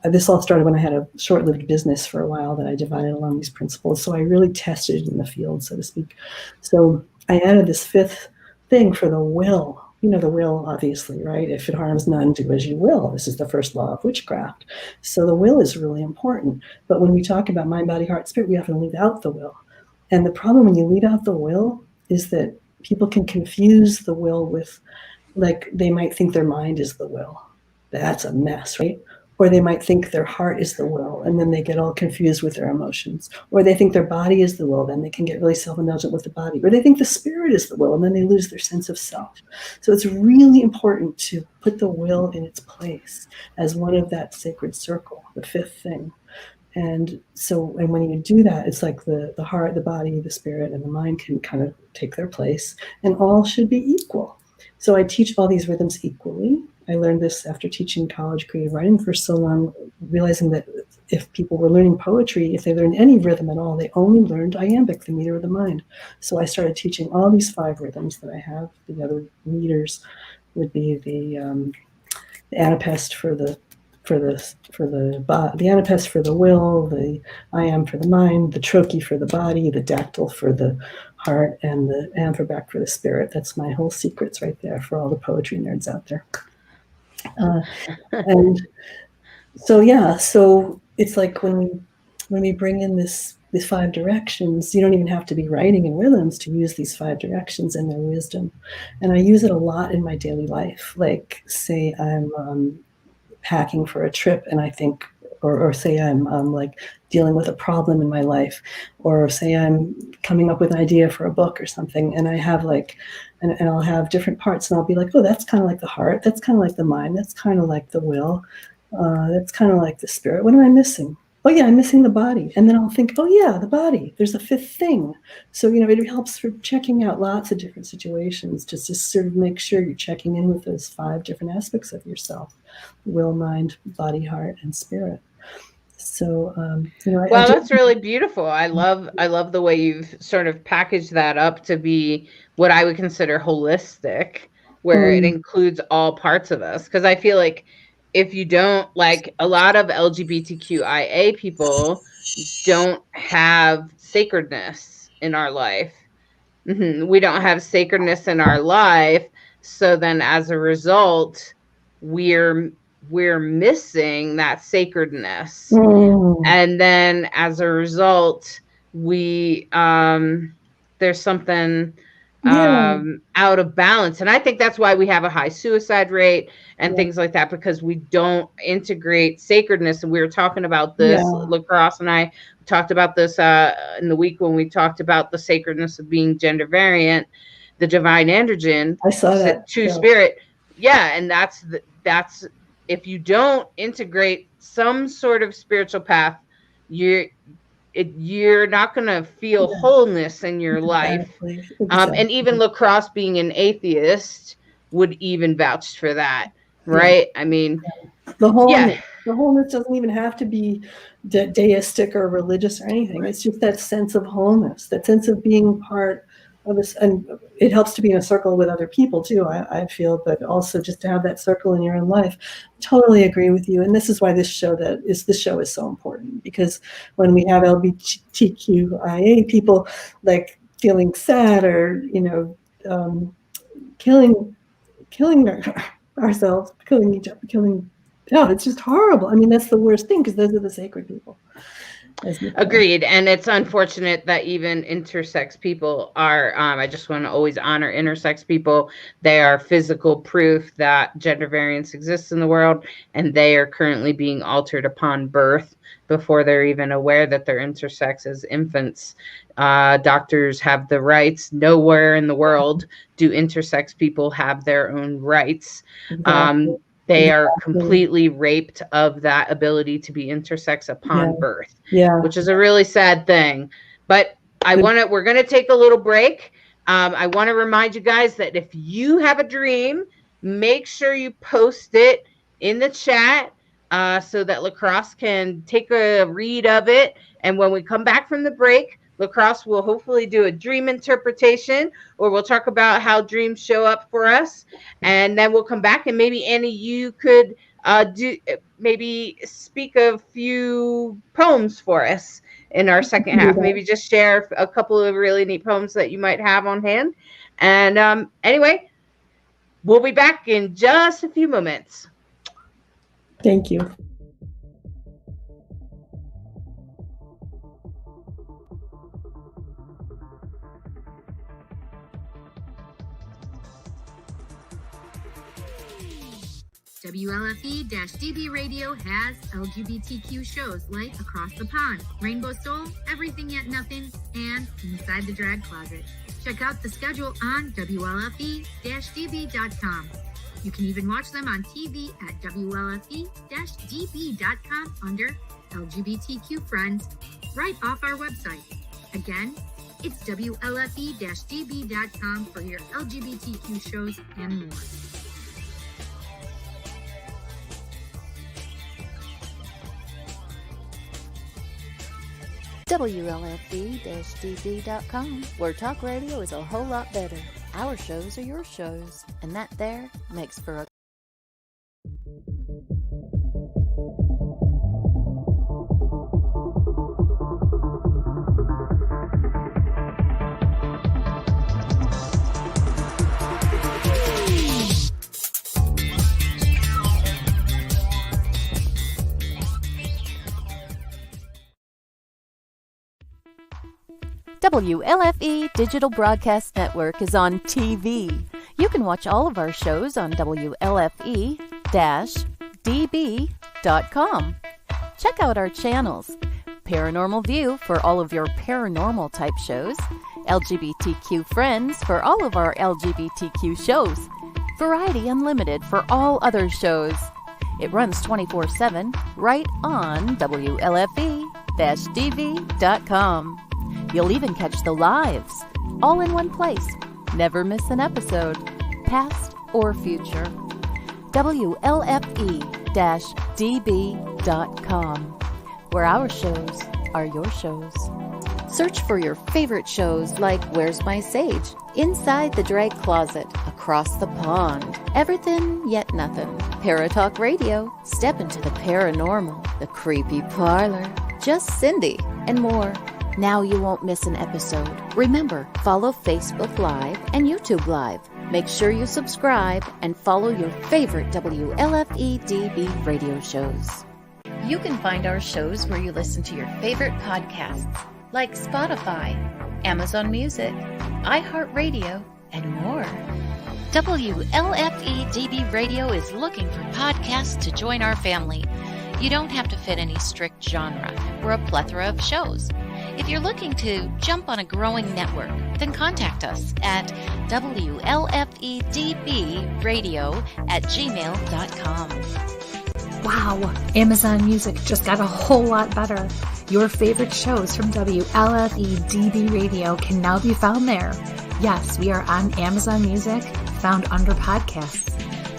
this all started when I had a short-lived business for a while that I divided along these principles. So I really tested it in the field, so to speak. So I added this 5th thing for the will. The will, obviously, right? If it harms none, do as you will. This is the first law of witchcraft. So the will is really important. But when we talk about mind, body, heart, spirit, we often leave out the will. And the problem when you leave out the will is that people can confuse the will with, like, they might think their mind is the will. That's a mess, right? Or they might think their heart is the will, and then they get all confused with their emotions. Or they think their body is the will, then they can get really self-indulgent with the body. Or they think the spirit is the will, and then they lose their sense of self. So it's really important to put the will in its place as one of that sacred circle, the 5th thing. And when you do that, it's like the heart, the body, the spirit, and the mind can kind of take their place, and all should be equal. So I teach all these rhythms equally. I learned this after teaching college creative writing for so long, realizing that if people were learning poetry, if they learned any rhythm at all, they only learned iambic, the meter of the mind. So I started teaching all these 5 rhythms that I have. The other meters would be the anapest for the anapest for the will, the iamb for the mind, the trochee for the body, the dactyl for the heart, and the anthrobac for the spirit. That's my whole secrets right there for all the poetry nerds out there. And so it's like when we bring in these 5 directions, you don't even have to be writing in rhythms to use these 5 directions and their wisdom. And I use it a lot in my daily life. Like, say I'm packing for a trip, and I think, or say I'm like dealing with a problem in my life, or say I'm coming up with an idea for a book or something, and I have and I'll have different parts, and I'll be like, oh, that's kind of like the heart, that's kind of like the mind, that's kind of like the will, that's kind of like the spirit. What am I missing? Oh yeah, I'm missing the body. And then I'll think, oh yeah, the body, there's a 5th thing. So, it helps for checking out lots of different situations, just to sort of make sure you're checking in with those 5 different aspects of yourself: will, mind, body, heart, and spirit. So, well, that's really beautiful. I love the way you've sort of packaged that up to be what I would consider holistic, where it includes all parts of us. Because I feel like if you don't, like, a lot of LGBTQIA people don't have sacredness in our life. We don't have sacredness in our life. So then as a result, we're missing that sacredness. And then as a result, we there's something out of balance. And I think that's why we have a high suicide rate and things like that, because we don't integrate sacredness. And we were talking about this, Lacrosse and I talked about this in the week when we talked about the sacredness of being gender variant, the divine androgen. I saw that. True spirit. Yeah. And that's if you don't integrate some sort of spiritual path, you're not going to feel wholeness in your life. Exactly. And even Lacrosse, being an atheist, would even vouch for that, right? I mean, the wholeness doesn't even have to be deistic or religious or anything. It's just that sense of wholeness, that sense of being part and it helps to be in a circle with other people too, I feel, but also just to have that circle in your own life. Totally agree with you. And this is why this show is so important, because when we have LGBTQIA people like feeling sad or, killing ourselves, killing each other, it's just horrible. I mean, that's the worst thing, because those are the sacred people. Agreed. And it's unfortunate that even intersex people are, I just want to always honor intersex people. They are physical proof that gender variance exists in the world, and they are currently being altered upon birth before they're even aware that they're intersex as infants. Doctors have the rights. Nowhere in the world do intersex people have their own rights. Exactly. They are completely raped of that ability to be intersex upon birth, which is a really sad thing. But we're going to take a little break. I want to remind you guys that if you have a dream, make sure you post it in the chat so that Lacrosse can take a read of it. And when we come back from the break, Lacrosse will hopefully do a dream interpretation, or we'll talk about how dreams show up for us. And then we'll come back, and maybe Annie, you could maybe speak a few poems for us in our second half. Maybe just share a couple of really neat poems that you might have on hand. And anyway, we'll be back in just a few moments. Thank you. WLFE-DB Radio has LGBTQ shows like Across the Pond, Rainbow Soul, Everything Yet Nothing, and Inside the Drag Closet. Check out the schedule on WLFE-DB.com. You can even watch them on TV at WLFE-DB.com under LGBTQ Friends, right off our website. Again, it's WLFE-DB.com for your LGBTQ shows and more. WLFE-DB.com, where talk radio is a whole lot better. Our shows are your shows, and that there makes for a WLFE Digital Broadcast Network is on TV. You can watch all of our shows on WLFE-DB.com. Check out our channels: Paranormal View for all of your paranormal type shows, LGBTQ Friends for all of our LGBTQ shows, Variety Unlimited for all other shows. It runs 24/7 right on WLFE-DB.com. You'll even catch the lives, all in one place. Never miss an episode, past or future. WLFE-DB.com, where our shows are your shows. Search for your favorite shows like Where's My Sage, Inside the Drag Closet, Across the Pond, Everything Yet Nothing, Paratalk Radio, Step into the Paranormal, The Creepy Parlor, Just Cindy, and more. Now you won't miss an episode. Remember, follow Facebook Live and YouTube Live. Make sure you subscribe and follow your favorite WLFE-DB radio shows. You can find our shows where you listen to your favorite podcasts, like Spotify, Amazon Music, iHeartRadio, and more. WLFE-DB Radio is looking for podcasts to join our family. You don't have to fit any strict genre. We're a plethora of shows. If you're looking to jump on a growing network, then contact us at WLFEDBradio@gmail.com. Wow, Amazon Music just got a whole lot better. Your favorite shows from WLFE-DB Radio can now be found there. Yes, we are on Amazon Music, found under podcasts.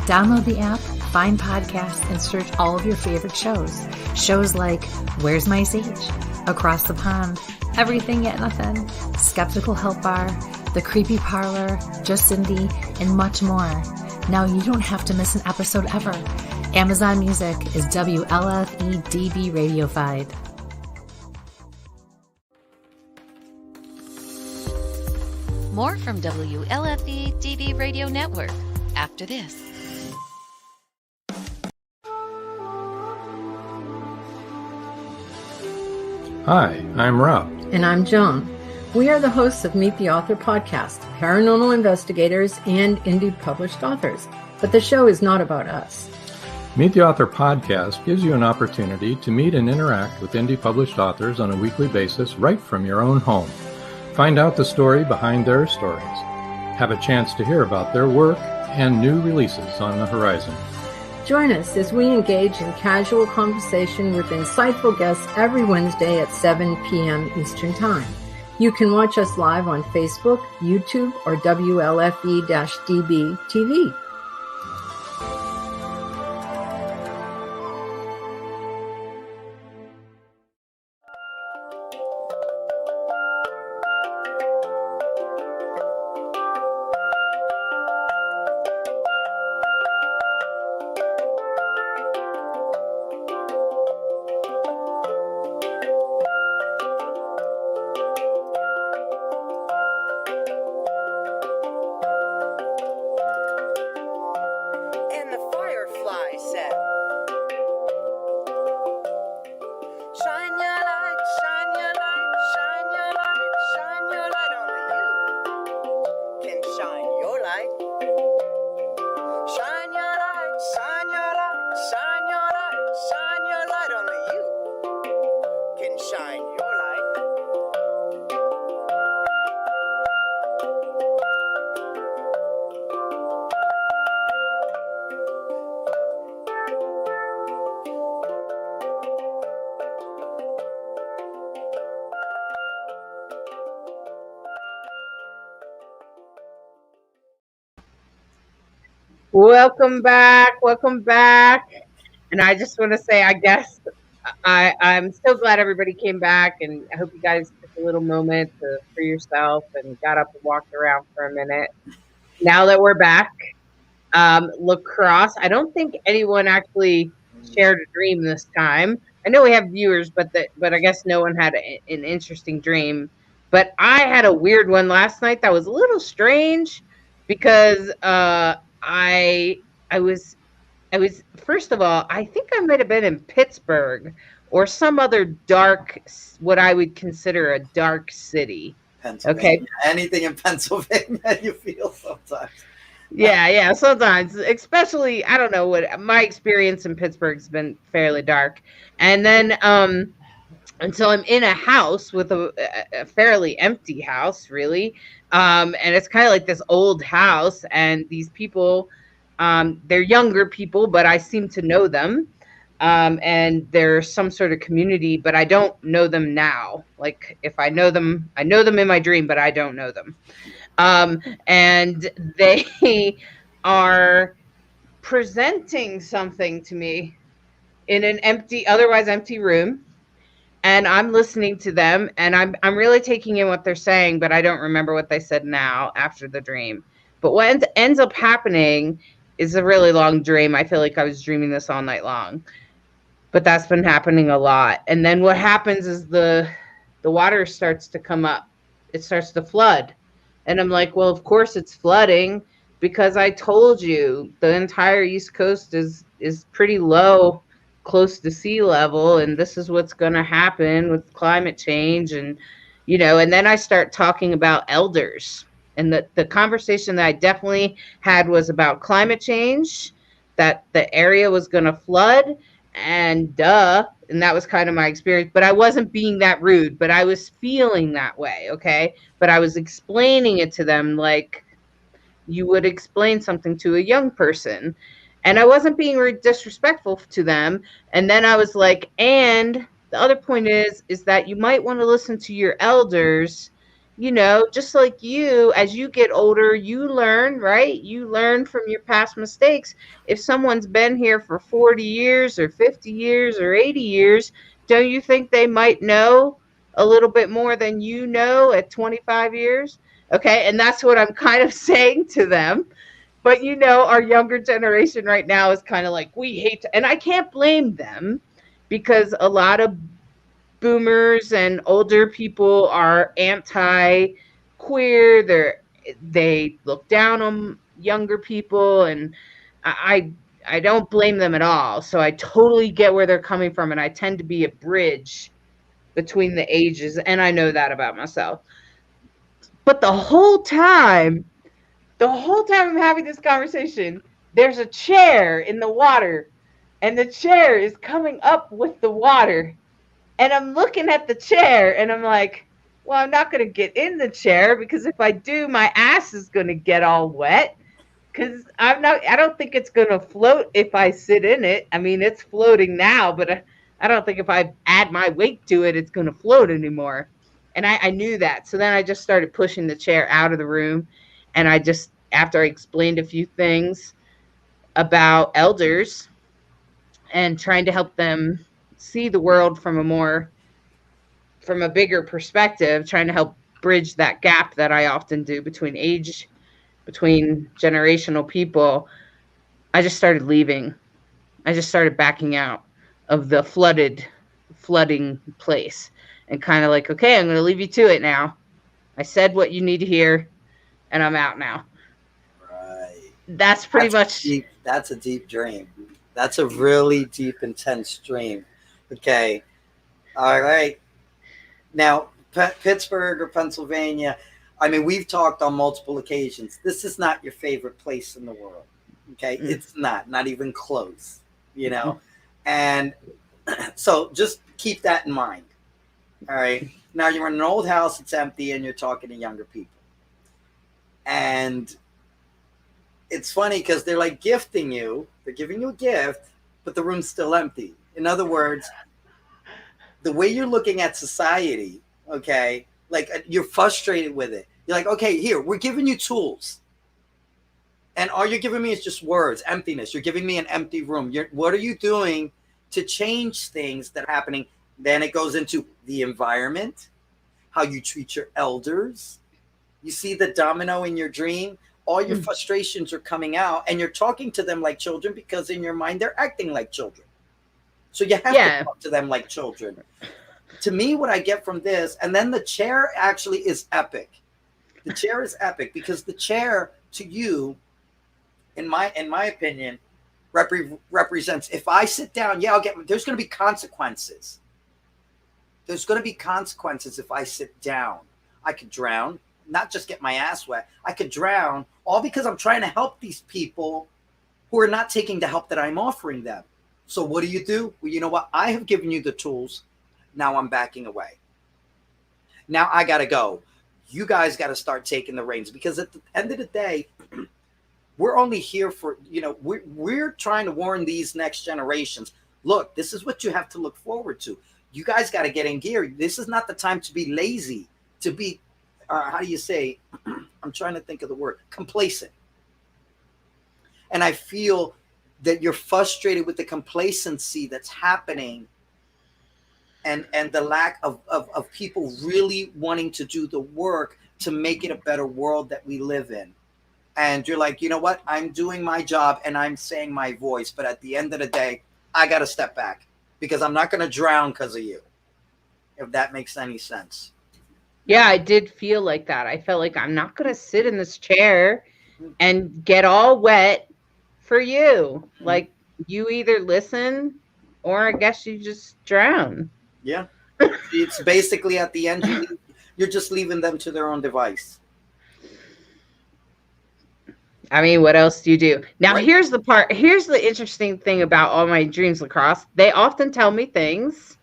Download the app, find podcasts, and search all of your favorite shows. Shows like Where's My Sage, Across the Pond, Everything Yet Nothing, Skeptical Help Bar, The Creepy Parlor, Just Cindy, and much more. Now you don't have to miss an episode ever. Amazon Music is WLFE DB radiofied. More from WLFE DB Radio Network after this. Hi, I'm Rob. And I'm Joan. We are the hosts of Meet the Author podcast, paranormal investigators and indie published authors. But the show is not about us. Meet the Author podcast gives you an opportunity to meet and interact with indie published authors on a weekly basis right from your own home. Find out the story behind their stories. Have a chance to hear about their work and new releases on the horizon. Join us as we engage in casual conversation with insightful guests every Wednesday at 7 p.m. Eastern Time. You can watch us live on Facebook, YouTube, or WLFE-DB TV. Welcome back. Welcome back. And I just want to say, I guess I'm so glad everybody came back, and I hope you guys took a little moment for yourself and got up and walked around for a minute. Now that we're back, lacrosse, I don't think anyone actually shared a dream this time. I know we have viewers, but I guess no one had an interesting dream. But I had a weird one last night that was a little strange because I was first of all, I think I might have been in Pittsburgh or some other dark, what I would consider a dark city. Pennsylvania. Okay. Anything in Pennsylvania you feel sometimes. Yeah, sometimes, especially, I don't know, what my experience in Pittsburgh's been fairly dark. And then and so I'm in a house with a fairly empty house, really. And it's kind of like this old house, and these people, they're younger people, but I seem to know them. And they're some sort of community, but I don't know them now. Like, if I know them in my dream, but I don't know them. And they are presenting something to me in an otherwise empty room. And I'm listening to them, and I'm really taking in what they're saying, but I don't remember what they said now after the dream. But what ends up happening is a really long dream. I feel like I was dreaming this all night long. But that's been happening a lot. And then what happens is the water starts to come up. It starts to flood. And I'm like, well, of course it's flooding, because I told you the entire East Coast is pretty low, close to sea level, and this is what's going to happen with climate change. And and then I start talking about elders, and the conversation that I definitely had was about climate change, that the area was going to flood, and that was kind of my experience. But I wasn't being that rude, but I was feeling that way. Okay, but I was explaining it to them like you would explain something to a young person. And I wasn't being disrespectful to them. And then I was like, and the other point is that you might want to listen to your elders, just like you, as you get older, you learn, right? You learn from your past mistakes. If someone's been here for 40 years or 50 years or 80 years, don't you think they might know a little bit more than you know at 25 years? Okay. And that's what I'm kind of saying to them. But, you know, our younger generation right now is kind of like, we hate to, and I can't blame them because a lot of boomers and older people are anti-queer. They look down on younger people, and I don't blame them at all. So I totally get where they're coming from, and I tend to be a bridge between the ages, and I know that about myself. But the whole time I'm having this conversation, there's a chair in the water, and the chair is coming up with the water. And I'm looking at the chair, and I'm like, well, I'm not going to get in the chair, because if I do, my ass is going to get all wet, because I don't think it's going to float if I sit in it. I mean, it's floating now, but I don't think if I add my weight to it, it's going to float anymore. And I knew that. So then I just started pushing the chair out of the room. And after I explained a few things about elders and trying to help them see the world from a bigger perspective, trying to help bridge that gap that I often do between generational people, I just started leaving. I just started backing out of the flooding place, and kind of like, okay, I'm going to leave you to it now. I said what you need to hear, and I'm out now. Right. That's pretty much. That's a deep dream. That's a really deep, intense dream. Okay. All right. Now, Pittsburgh or Pennsylvania, I mean, we've talked on multiple occasions. This is not your favorite place in the world. Okay. Mm. It's not even close, you know? And so just keep that in mind. All right. Now you're in an old house, it's empty, and you're talking to younger people. And it's funny because they're like gifting you. They're giving you a gift, but the room's still empty. In other words, the way you're looking at society, okay, like you're frustrated with it. You're like, okay, here, we're giving you tools. And all you're giving me is just words, emptiness. You're giving me an empty room. What are you doing to change things that are happening? Then it goes into the environment, how you treat your elders. You see the domino in your dream? All your frustrations are coming out, and you're talking to them like children because in your mind, they're acting like children. So you have to talk to them like children. To me, what I get from this, and then the chair actually is epic. The chair is epic because the chair to you, in my opinion, represents, if I sit down, there's going to be consequences. There's going to be consequences if I sit down. I could drown, not just get my ass wet. I could drown, all because I'm trying to help these people who are not taking the help that I'm offering them. So what do? Well, you know what? I have given you the tools. Now I'm backing away. Now I got to go. You guys got to start taking the reins, because at the end of the day, we're only here for, we're trying to warn these next generations. Look, this is what you have to look forward to. You guys got to get in gear. This is not the time to be lazy, to be, how do you say, I'm trying to think of the word, complacent. And I feel that you're frustrated with the complacency that's happening, and the lack of people really wanting to do the work to make it a better world that we live in. And you're like, you know what? I'm doing my job and I'm saying my voice, but at the end of the day, I got to step back because I'm not going to drown because of you. If that makes any sense. Yeah, I did feel like that. I felt like I'm not going to sit in this chair and get all wet for you. Like, you either listen or I guess you just drown. Yeah. It's basically at the end, you're just leaving them to their own device. I mean, what else do you do? Now, Right. Here's the interesting thing about all my dreams, Lacrosse. They often tell me things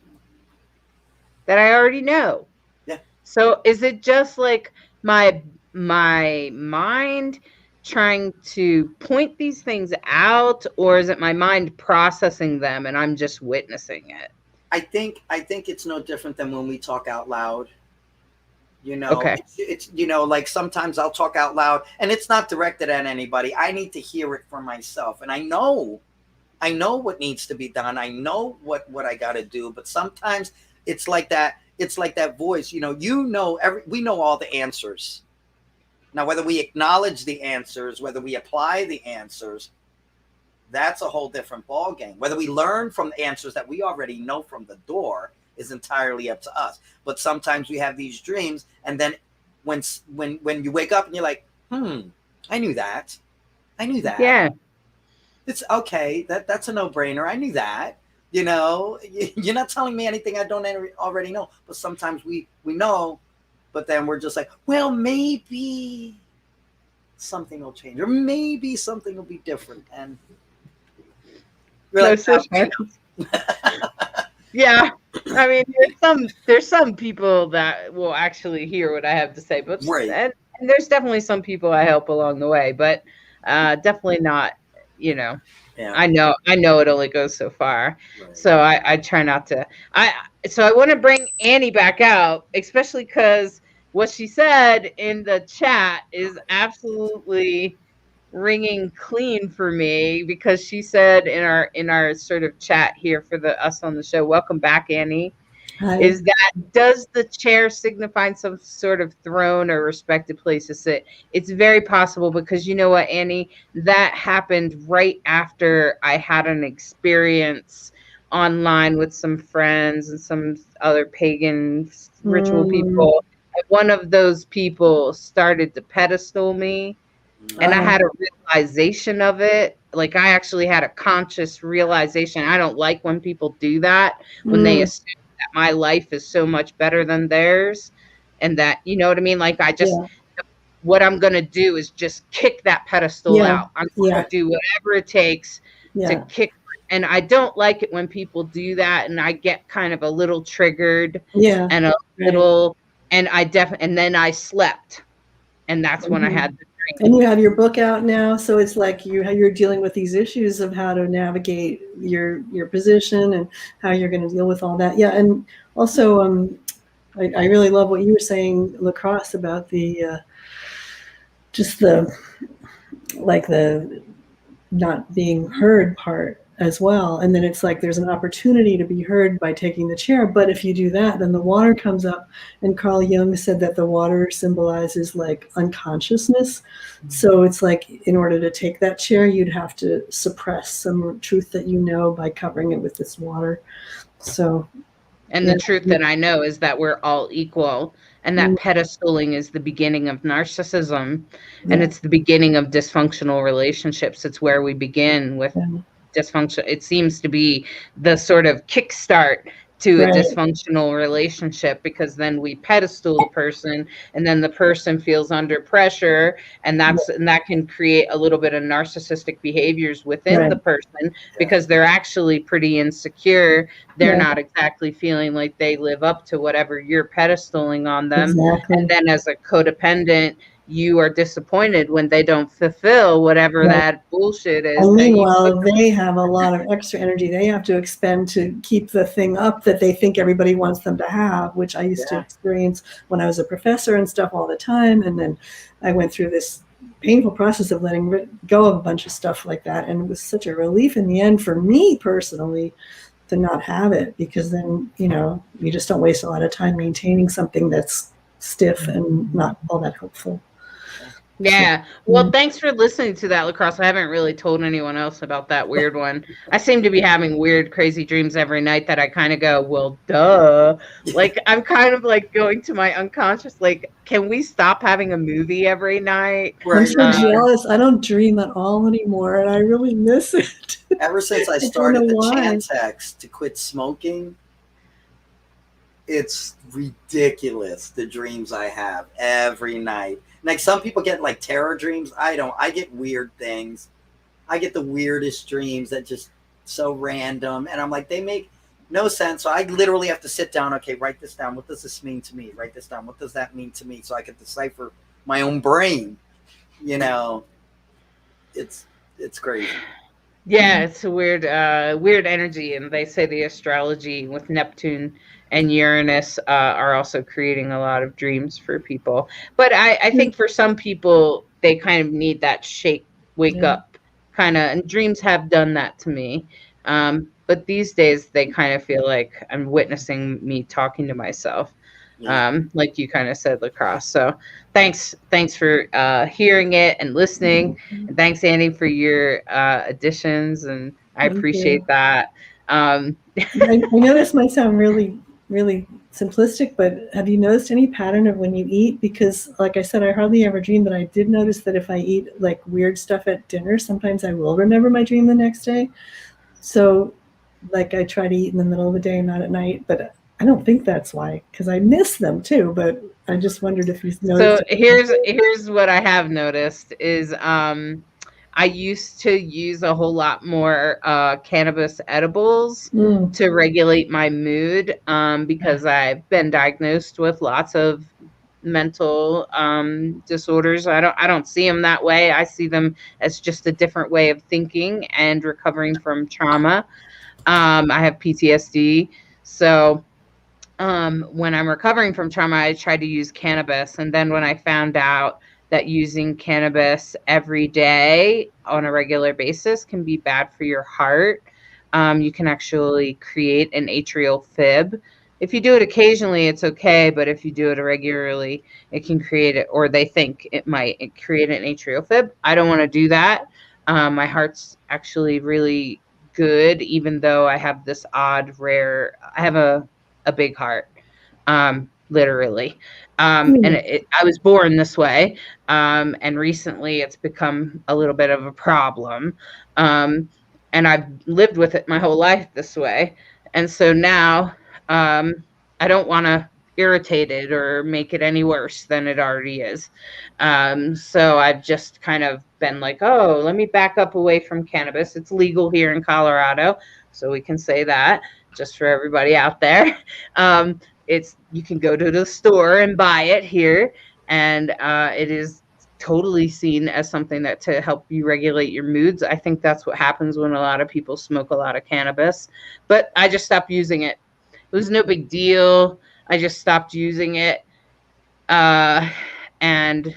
that I already know. Yeah. So is it just like my mind trying to point these things out, or is it my mind processing them and I'm just witnessing it? I think it's no different than when we talk out loud. Okay. It's like sometimes I'll talk out loud and it's not directed at anybody. I need to hear it for myself. And I know what needs to be done. I know what I got to do. But sometimes it's like that. It's like that voice, we know all the answers. Now, whether we acknowledge the answers, whether we apply the answers, that's a whole different ballgame. Whether we learn from the answers that we already know from the door is entirely up to us. But sometimes we have these dreams, and then when you wake up and you're like, I knew that. Yeah. It's okay. That's a no-brainer. I knew that. You know, you're not telling me anything I don't already know. But sometimes we know, but then we're just like, well, maybe something will change, or maybe something will be different. And No, yeah. I mean, there's some people that will actually hear what I have to say, but and there's definitely some people I help along the way, but definitely not, you know. Yeah. I know it only goes so far. Right. So I try not to. So I want to bring Annie back out, especially because what she said in the chat is absolutely ringing clean for me, because she said in our sort of chat here for us on the show, welcome back, Annie. Hi. Is that, does the chair signify some sort of throne or respected place to sit? It's very possible, because you know what, Annie, that happened right after I had an experience online with some friends and some other pagan ritual people. And one of those people started to pedestal me, and I had a realization of it. Like, I actually had a conscious realization. I don't like when people do that, when they assume that my life is so much better than theirs, and that, you know what I mean? Like, I just, what I'm going to do is just kick that pedestal out. I'm going to do whatever it takes to kick. And I don't like it when people do that. And I get kind of a little triggered and a little, and and then I slept. And that's when I had the dream. And you have your book out now. So it's like you're dealing with these issues of how to navigate your position and how you're going to deal with all that. Yeah. And also, I really love what you were saying, Lacrosse, about the not being heard part as well. And then it's like there's an opportunity to be heard by taking the chair. But if you do that, then the water comes up. And Carl Jung said that the water symbolizes like unconsciousness. So it's like, in order to take that chair, you'd have to suppress some truth that you know by covering it with this water. So, and the truth that I know is that we're all equal, and that pedestaling is the beginning of narcissism, and it's the beginning of dysfunctional relationships. It's where we begin with dysfunction. It seems to be the sort of kickstart to a dysfunctional relationship, because then we pedestal the person, and then the person feels under pressure, and that can create a little bit of narcissistic behaviors within the person, because they're actually pretty insecure. They're not exactly feeling like they live up to whatever you're pedestaling on them. And then as a codependent, you are disappointed when they don't fulfill whatever that bullshit is. And meanwhile, they have a lot of extra energy they have to expend to keep the thing up that they think everybody wants them to have, which I used to experience when I was a professor and stuff all the time. And then I went through this painful process of letting go of a bunch of stuff like that. And it was such a relief in the end for me personally to not have it, because then, you know, you just don't waste a lot of time maintaining something that's stiff and not all that helpful. Yeah. Well, thanks for listening to that, Lacrosse. I haven't really told anyone else about that weird one. I seem to be having weird, crazy dreams every night that I kind of go, well, duh. Like, I'm kind of like going to my unconscious, like, can we stop having a movie every night? I'm so jealous. I don't dream at all anymore, and I really miss it. Ever since I started the Chantex to quit smoking, it's ridiculous, the dreams I have every night. Like, some people get like terror dreams. I don't. I get weird things. I get the weirdest dreams that just so random. And I'm like, they make no sense. So I literally have to sit down. Okay, write this down. What does this mean to me? Write this down. What does that mean to me? So I can decipher my own brain. You know, it's crazy. Yeah, it's a weird energy. And they say the astrology with Neptune and Uranus are also creating a lot of dreams for people. But I think for some people, they kind of need that wake up kind of, and dreams have done that to me. But these days, they kind of feel like I'm witnessing me talking to myself. like you kind of said, lacrosse. So thanks for hearing it and listening. And thanks, Annie, for your additions, and I Thank appreciate you. that. I know this might sound really, really simplistic, but have you noticed any pattern of when you eat? Because like I said, I hardly ever dream, but I did notice that if I eat like weird stuff at dinner, sometimes I will remember my dream the next day. So like I try to eat in the middle of the day, not at night, but I don't think that's why, because I miss them too. But I just wondered if you noticed. So here's what I have noticed is I used to use a whole lot more cannabis edibles to regulate my mood because I've been diagnosed with lots of mental disorders. I don't see them that way. I see them as just a different way of thinking and recovering from trauma. I have PTSD, so when I'm recovering from trauma, I tried to use cannabis. And then when I found out that using cannabis every day on a regular basis can be bad for your heart, you can actually create an atrial fib. If you do it occasionally, it's okay. But if you do it regularly, it can create it, or they think it might create an atrial fib. I don't want to do that. My heart's actually really good, even though I have this odd, rare, I have a big heart, literally. And I was born this way. And recently it's become a little bit of a problem. And I've lived with it my whole life this way. And so now I don't want to irritate it or make it any worse than it already is. So I've just kind of been like, oh, let me back up away from cannabis. It's legal here in Colorado, so we can say that just for everybody out there. You can go to the store and buy it here, and it is totally seen as something that to help you regulate your moods. I think that's what happens when a lot of people smoke a lot of cannabis, but I just stopped using it. It was no big deal. I just stopped using it. And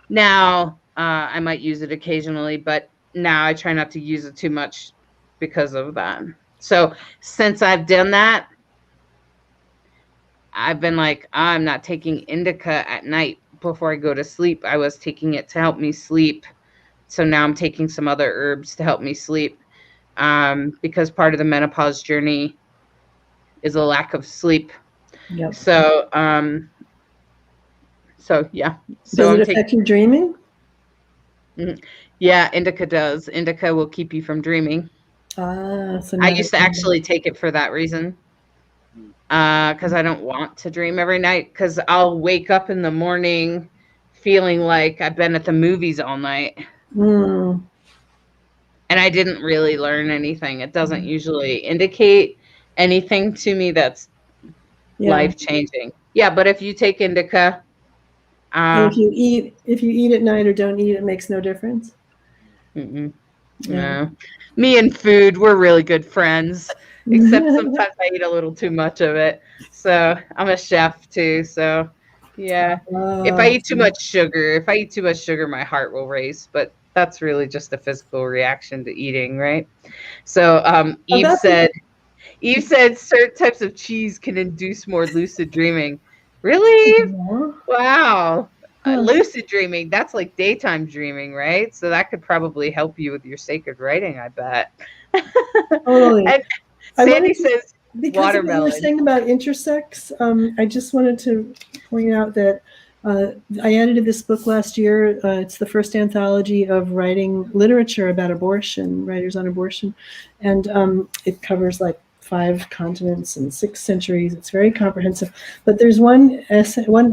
now I might use it occasionally, but now I try not to use it too much because of that. So since I've done that, I've been like, I'm not taking indica at night before I go to sleep. I was taking it to help me sleep. So now I'm taking some other herbs to help me sleep, because part of the menopause journey is a lack of sleep. Yep. So, yeah. So does it affect your dreaming? Yeah, indica does. Indica will keep you from dreaming. So I used to actually take it for that reason. Because I don't want to dream every night, because I'll wake up in the morning feeling like I've been at the movies all night. And I didn't really learn anything. It doesn't usually indicate anything to me that's life-changing. Yeah, but if you take indica, if you eat at night or don't eat, it makes no difference. No. Me and food, we're really good friends, except sometimes I eat a little too much of it. So I'm a chef too. So yeah, if I eat too much sugar, my heart will race. But that's really just a physical reaction to eating, right? So Eve said certain types of cheese can induce more lucid dreaming. Really? Wow. Lucid dreaming, that's like daytime dreaming, right? So that could probably help you with your sacred writing, I bet. Totally. And Sandy says because watermelon. You were saying about intersex, I just wanted to point out that I edited this book last year. It's the first anthology of writing literature about abortion, writers on abortion. And it covers like 5 continents and 6 centuries. It's very comprehensive. But there's one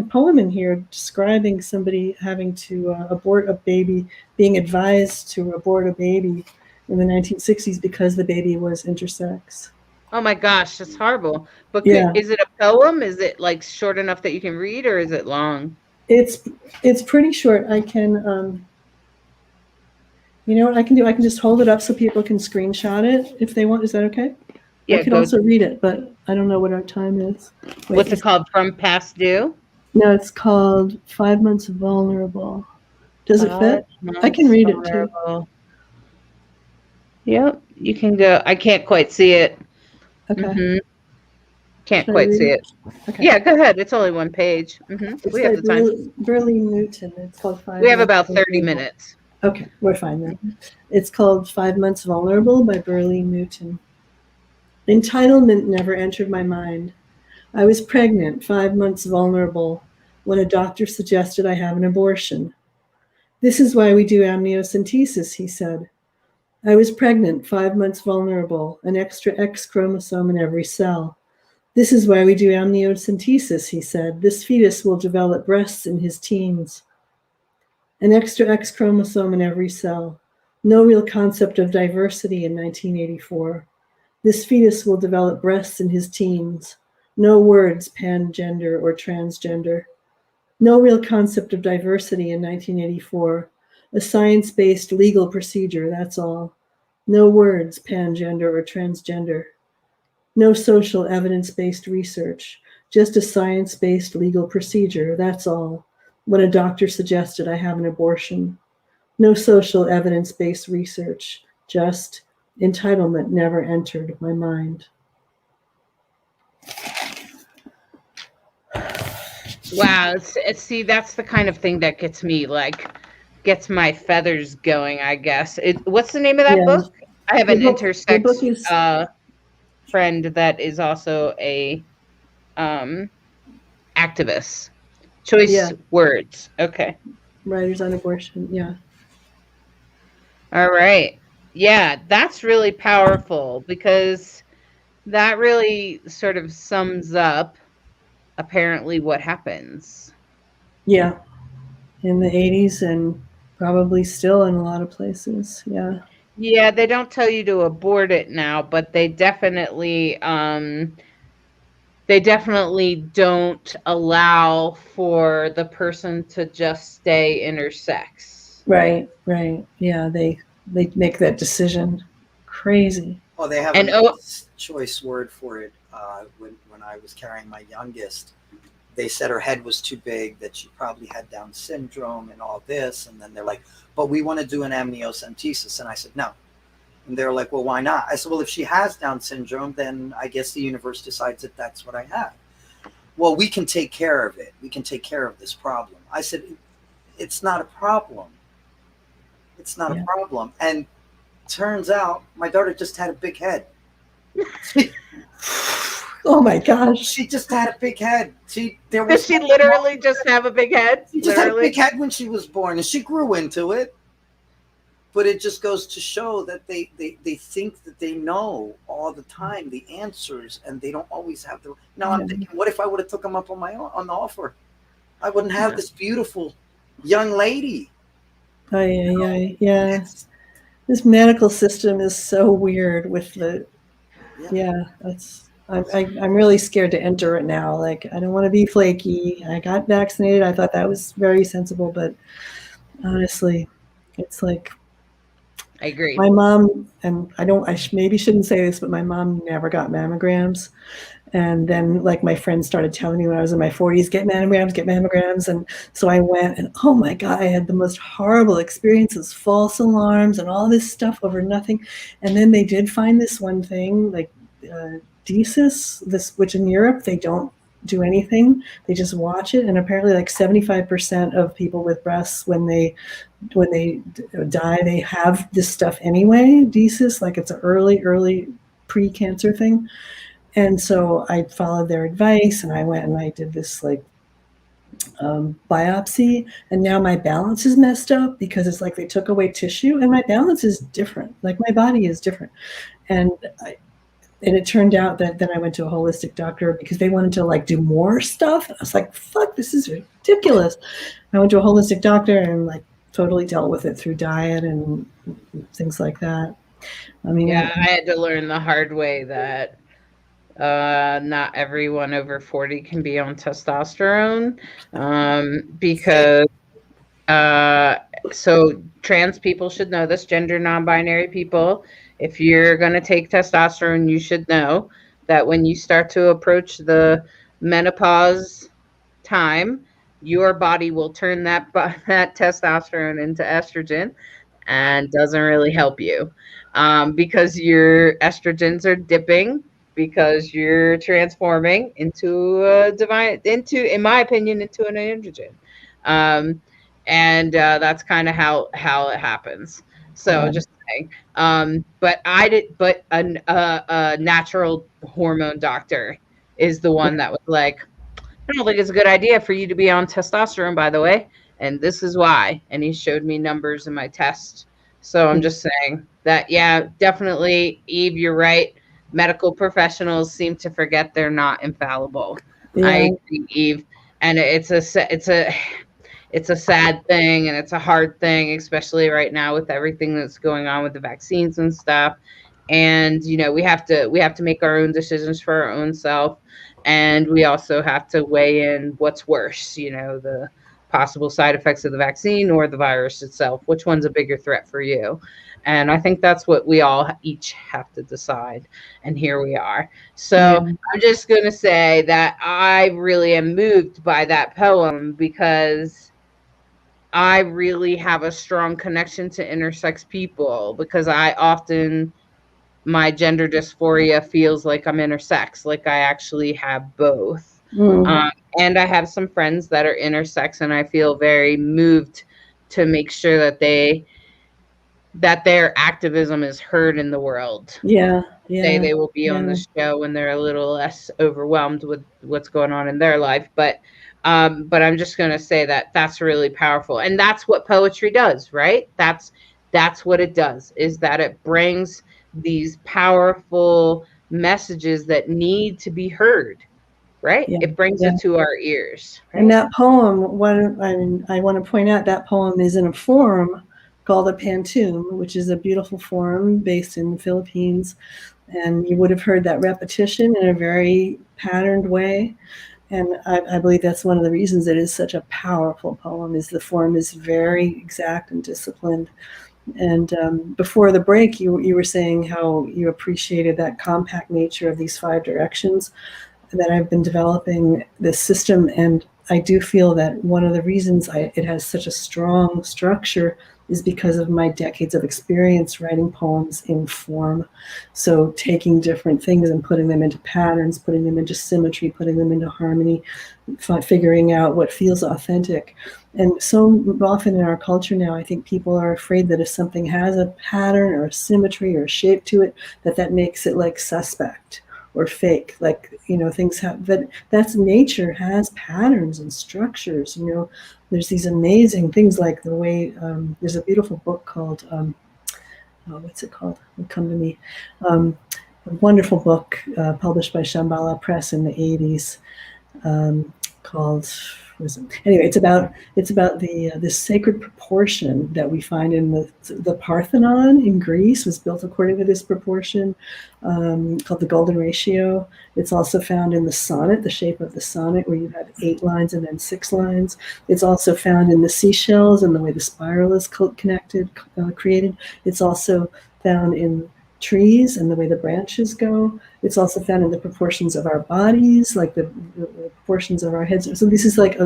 poem in here describing somebody having to abort a baby, being advised to abort a baby in the 1960s because the baby was intersex. Oh my gosh, that's horrible. But is it a poem? Is it like short enough that you can read, or is it long? It's pretty short. I can you know what I can do? I can just hold it up so people can screenshot it if they want. Is that okay? Yeah, I could also read it, but I don't know what our time is. Wait, what's it called? From Past Due? No, it's called 5 Months Vulnerable. Does it fit? I can read it too. Yep, you can go. I can't quite see it. Okay. Can't Should I quite read see it? it. Okay. Yeah, go ahead. It's only one page. It's We have by the time. Burley Newton. It's called We have Months about 30 Vulnerable. minutes. Okay, we're fine then. It's called 5 Months Vulnerable by Burley Newton. Entitlement never entered my mind. I was pregnant, 5 months vulnerable, when a doctor suggested I have an abortion. This is why we do amniocentesis, he said. I was pregnant, 5 months vulnerable, an extra X chromosome in every cell. This is why we do amniocentesis, he said. This fetus will develop breasts in his teens. An extra X chromosome in every cell. No real concept of diversity in 1984. This fetus will develop breasts in his teens. No words pangender or transgender. No real concept of diversity in 1984. A science-based legal procedure, that's all. No words pangender or transgender. No social evidence-based research. Just a science-based legal procedure, that's all. When a doctor suggested I have an abortion. No social evidence-based research. Just entitlement never entered my mind. Wow. See, that's the kind of thing that gets me, like, gets my feathers going, I guess. What's the name of that book? I have an intersex friend that is also a activist. Choice words. Okay. Writers on abortion. Yeah. All right. Yeah, that's really powerful because that really sort of sums up apparently what happens. Yeah. In the 80s and probably still in a lot of places. Yeah. Yeah, they don't tell you to abort it now, but they definitely don't allow for the person to just stay intersex. Right. Yeah, they make that decision. Crazy. Well, they have a choice word for it. When I was carrying my youngest, they said her head was too big, that she probably had Down syndrome and all this. And then they're like, but we want to do an amniocentesis. And I said, no. And they're like, well, why not? I said, well, if she has Down syndrome, then I guess the universe decides that that's what I have. Well, we can take care of it. We can take care of this problem. I said, it's not a problem. It's not a problem. And turns out my daughter just had a big head. Oh my gosh. She just had a big head. Does she literally just have a big head? She just had a big head when she was born, and she grew into it. But it just goes to show that they think that they know all the time the answers, and they don't always have the. Now I'm thinking, what if I would have took them up on the offer? I wouldn't have this beautiful young lady. Yeah. This medical system is so weird with the. I'm really scared to enter it now. Like, I don't want to be flaky. I got vaccinated. I thought that was very sensible, but honestly, it's like. I agree. My mom, and I maybe shouldn't say this, but my mom never got mammograms. And then like my friends started telling me when I was in my 40s, get mammograms. And so I went, and oh my God, I had the most horrible experiences, false alarms and all this stuff over nothing. And then they did find this one thing, like DCIS, which in Europe, they don't do anything. They just watch it. And apparently like 75% of people with breasts, when they die, they have this stuff anyway, DCIS, like it's an early pre-cancer thing. And so I followed their advice, and I went and I did this like biopsy, and now my balance is messed up because it's like they took away tissue, and my balance is different. Like my body is different. And it turned out that then I went to a holistic doctor because they wanted to like do more stuff. And I was like, fuck, this is ridiculous. I went to a holistic doctor and like totally dealt with it through diet and things like that. I mean, I had to learn the hard way that not everyone over 40 can be on testosterone because so trans people should know this, gender non-binary people. If you're going to take testosterone, you should know that when you start to approach the menopause time, your body will turn that testosterone into estrogen, and doesn't really help you because your estrogens are dipping because you're transforming into a divine, in my opinion, into an androgen. And that's kind of how it happens. So just saying. But a natural hormone doctor is the one that was like, I don't think it's a good idea for you to be on testosterone, by the way, and this is why. And he showed me numbers in my test. So I'm just saying that, yeah, definitely, Eve, you're right. Medical professionals seem to forget they're not infallible. Yeah. I agree, Eve, and it's a sad thing, and it's a hard thing, especially right now with everything that's going on with the vaccines and stuff. And we have to make our own decisions for our own self, and we also have to weigh in what's worse, the possible side effects of the vaccine or the virus itself. Which one's a bigger threat for you? And I think that's what we all each have to decide. And here we are. So I'm just going to say that I really am moved by that poem, because I really have a strong connection to intersex people, because my gender dysphoria feels like I'm intersex, like I actually have both. And I have some friends that are intersex, and I feel very moved to make sure that their activism is heard in the world. They will be on the show when they're a little less overwhelmed with what's going on in their life. But I'm just going to say that that's really powerful, and that's what poetry does, right? That's what it does, is that it brings these powerful messages that need to be heard, right? It brings it to our ears. Right? And that poem, I want to point out, that poem is in a form called a pantoum, which is a beautiful form based in the Philippines. And you would have heard that repetition in a very patterned way. And I believe that's one of the reasons it is such a powerful poem, is the form is very exact and disciplined. And before the break, you were saying how you appreciated that compact nature of these 5 directions, that I've been developing this system. And I do feel that one of the reasons it has such a strong structure is because of my decades of experience writing poems in form. So taking different things and putting them into patterns, putting them into symmetry, putting them into harmony, figuring out what feels authentic. And so often in our culture now, I think people are afraid that if something has a pattern or a symmetry or a shape to it, that makes it like suspect or fake. Like, things have, that's nature has patterns and structures. There's these amazing things, like the way, there's a beautiful book called, what's it called? It'll come to me. A wonderful book published by Shambhala Press in the 80s called, anyway, it's about this sacred proportion that we find in the Parthenon in Greece was built according to this proportion, called the Golden Ratio. It's also found in the sonnet, the shape of the sonnet, where you have 8 lines and then 6 lines. It's also found in the seashells and the way the spiral is created. It's also found in trees and the way the branches go. It's also found in the proportions of our bodies, like the proportions of our heads. So this is like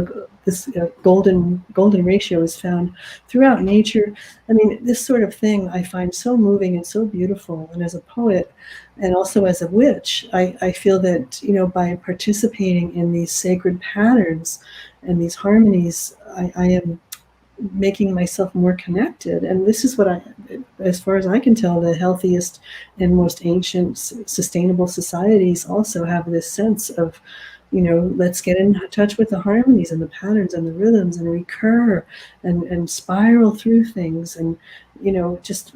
this golden ratio is found throughout nature. I mean, this sort of thing I find so moving and so beautiful. And as a poet, and also as a witch, I feel that, by participating in these sacred patterns and these harmonies, I am making myself more connected. And this is what as far as I can tell, the healthiest and most ancient sustainable societies also have this sense of, let's get in touch with the harmonies and the patterns and the rhythms and recur and spiral through things, and just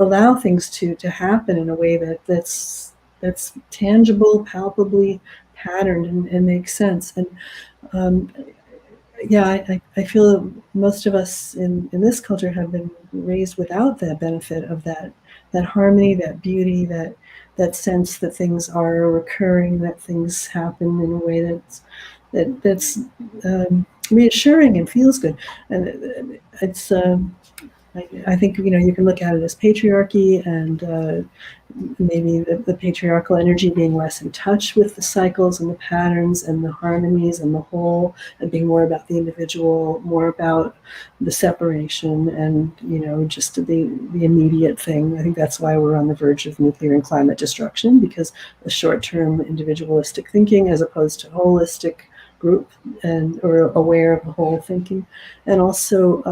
allow things to happen in a way that's tangible, palpably patterned, and makes sense. And I feel that most of us in this culture have been raised without that benefit of that harmony, that beauty, that sense that things are recurring, that things happen in a way that's reassuring and feels good. And it's I think, you can look at it as patriarchy and maybe the patriarchal energy being less in touch with the cycles and the patterns and the harmonies and the whole, and being more about the individual, more about the separation and, just the immediate thing. I think that's why we're on the verge of nuclear and climate destruction, because the short-term individualistic thinking as opposed to holistic group or aware of the whole thinking. And also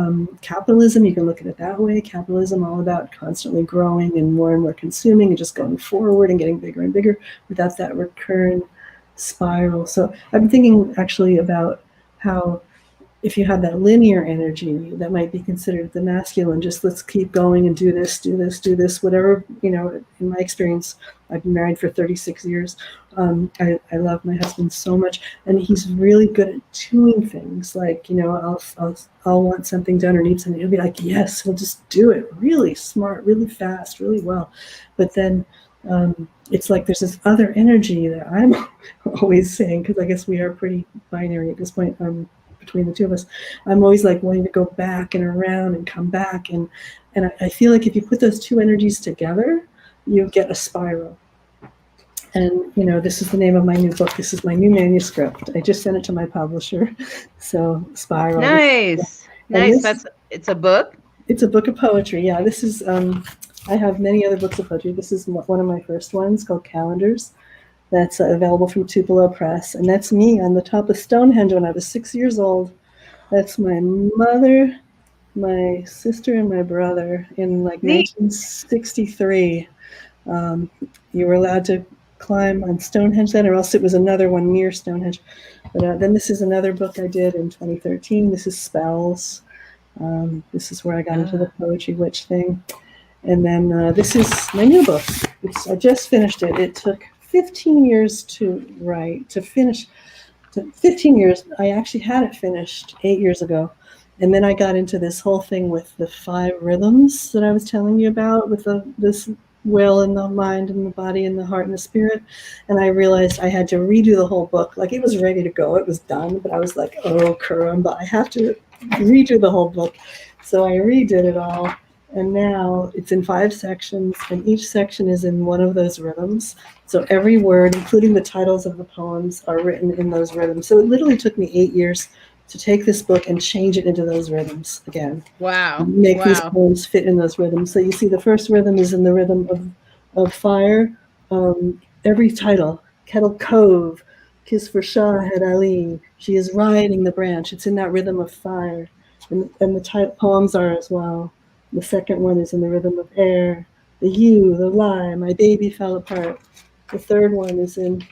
capitalism, you can look at it that way. Capitalism, all about constantly growing and more consuming and just going forward and getting bigger and bigger without that recurrent spiral. So I'm thinking actually about how if you have that linear energy, that might be considered the masculine, just let's keep going and do this, whatever, in my experience, I've been married for 36 years. I love my husband so much, and he's really good at doing things. Like, I'll want something done or need something. He'll be like, yes, he'll just do it really smart, really fast, really well. But then it's like there's this other energy that I'm always saying, because I guess we are pretty binary at this point, between the two of us. I'm always like wanting to go back and around and come back. And I feel like if you put those two energies together, you get a spiral. And, this is the name of my new book. This is my new manuscript. I just sent it to my publisher. So Spiral. Nice. It's a book? It's a book of poetry. Yeah, this is, I have many other books of poetry. This is one of my first ones called Calendars. That's available from Tupelo Press. And that's me on the top of Stonehenge when I was 6 years old. That's my mother, my sister, and my brother in 1963. You were allowed to climb on Stonehenge then, or else it was another one near Stonehenge. But then this is another book I did in 2013. This is Spells. This is where I got into the poetry witch thing. And then this is my new book. I just finished it. It took 15 years to write, to finish. 15 years. I actually had it finished 8 years ago. And then I got into this whole thing with the 5 rhythms that I was telling you about, with this will in the mind and the body and the heart and the spirit. And I realized I had to redo the whole book. Like, it was ready to go. It was done. But I was like, oh, caramba, I have to redo the whole book. So I redid it all. And now it's in 5 sections, and each section is in one of those rhythms. So every word, including the titles of the poems, are written in those rhythms. So it literally took me 8 years to take this book and change it into those rhythms again. Wow. Make these poems fit in those rhythms. So you see the first rhythm is in the rhythm of fire. Every title, Kettle Cove, Kiss for Shahid Ali, She is Riding the Branch. It's in that rhythm of fire. And the poems are as well. The second one is in the rhythm of air. The you, the lie, my baby fell apart. The third one is in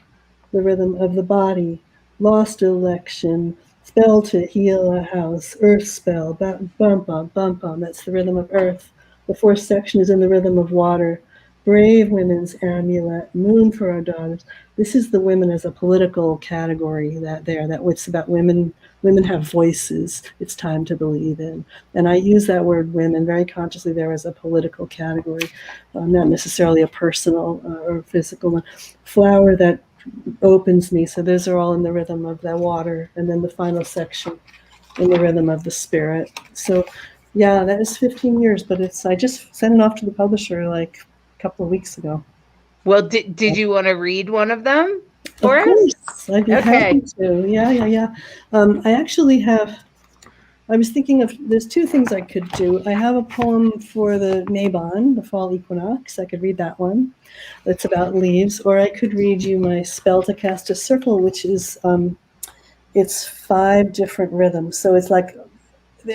the rhythm of the body. Lost election, spell to heal a house, earth spell, bum bum, bum bum. That's the rhythm of earth. The fourth section is in the rhythm of water. Brave women's amulet, moon for our daughters. This is the women as a political category that it's about women. Women have voices. It's time to believe in. And I use that word women very consciously there as a political category, not necessarily a personal or physical one. Flower that opens me. So those are all in the rhythm of the water. And then the final section in the rhythm of the spirit. So yeah, that is 15 years, but I just sent it off to the publisher like a couple of weeks ago. Well, did you want to read one of them for us? Of course, I'd be happy to. Yeah. I actually have, I was thinking of, there's 2 things I could do. I have a poem for the Mabon, the fall equinox. I could read that one. It's about leaves. Or I could read you my Spell to Cast a Circle, which is, it's 5 different rhythms. So it's like,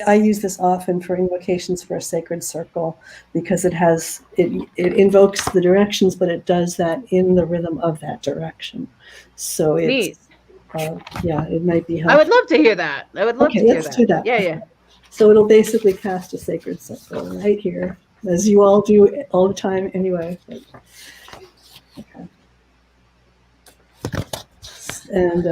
I use this often for invocations for a sacred circle because it invokes the directions, but it does that in the rhythm of that direction. So it's, it might be helpful. I would love to hear that. I would love to hear that. Let's do that. Yeah. So it'll basically cast a sacred circle right here, as you all do all the time anyway. Okay. And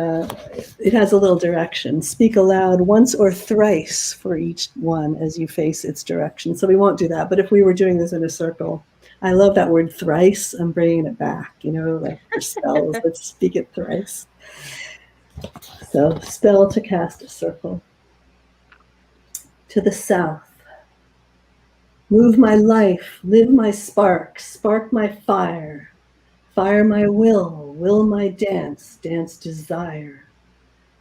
it has a little direction. Speak aloud once or thrice for each one as you face its direction. So we won't do that. But if we were doing this in a circle, I love that word thrice. I'm bringing it back, like for spells. Let's speak it thrice. So spell to cast a circle. To the south, Move my life, live my spark, spark my fire. Fire my will my dance, dance desire.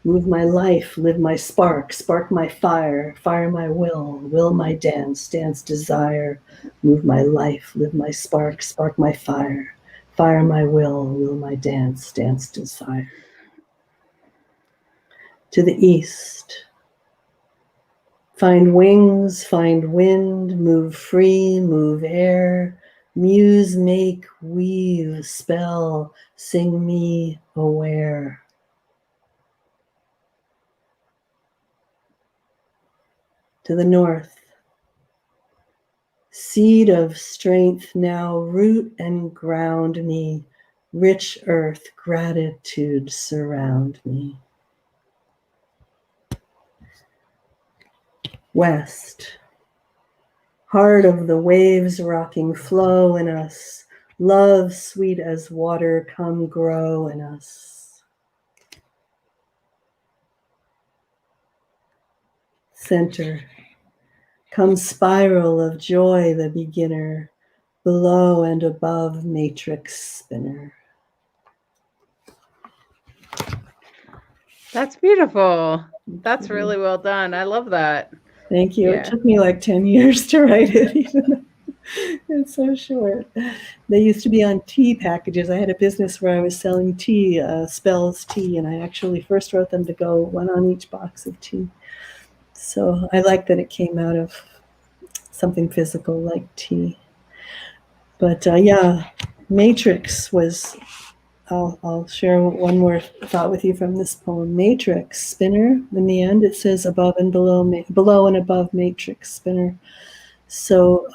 Move my life, live my spark, spark my fire. Fire my will my dance, dance desire. Move my life, live my spark, spark my fire. Fire my will my dance, dance desire. To the east. Find wings, find wind, move free, move air. Muse, make, weave, spell, sing me aware. To the north. Seed of strength now root and ground me. Rich earth, gratitude surround me. West. Heart of the waves rocking flow in us. Love sweet as water, come grow in us. Center. Come spiral of joy, the beginner. Below and above matrix spinner. That's beautiful. That's really well done. I love that. Thank you. Yeah. It took me like 10 years to write it, even though it's so short. They used to be on tea packages. I had a business where I was selling tea, Spells tea, and I actually first wrote them to go one on each box of tea. So I like that it came out of something physical like tea. But yeah, Matrix was, I'll share one more thought with you from this poem. Matrix, spinner. In the end, it says above and below and above matrix, spinner. So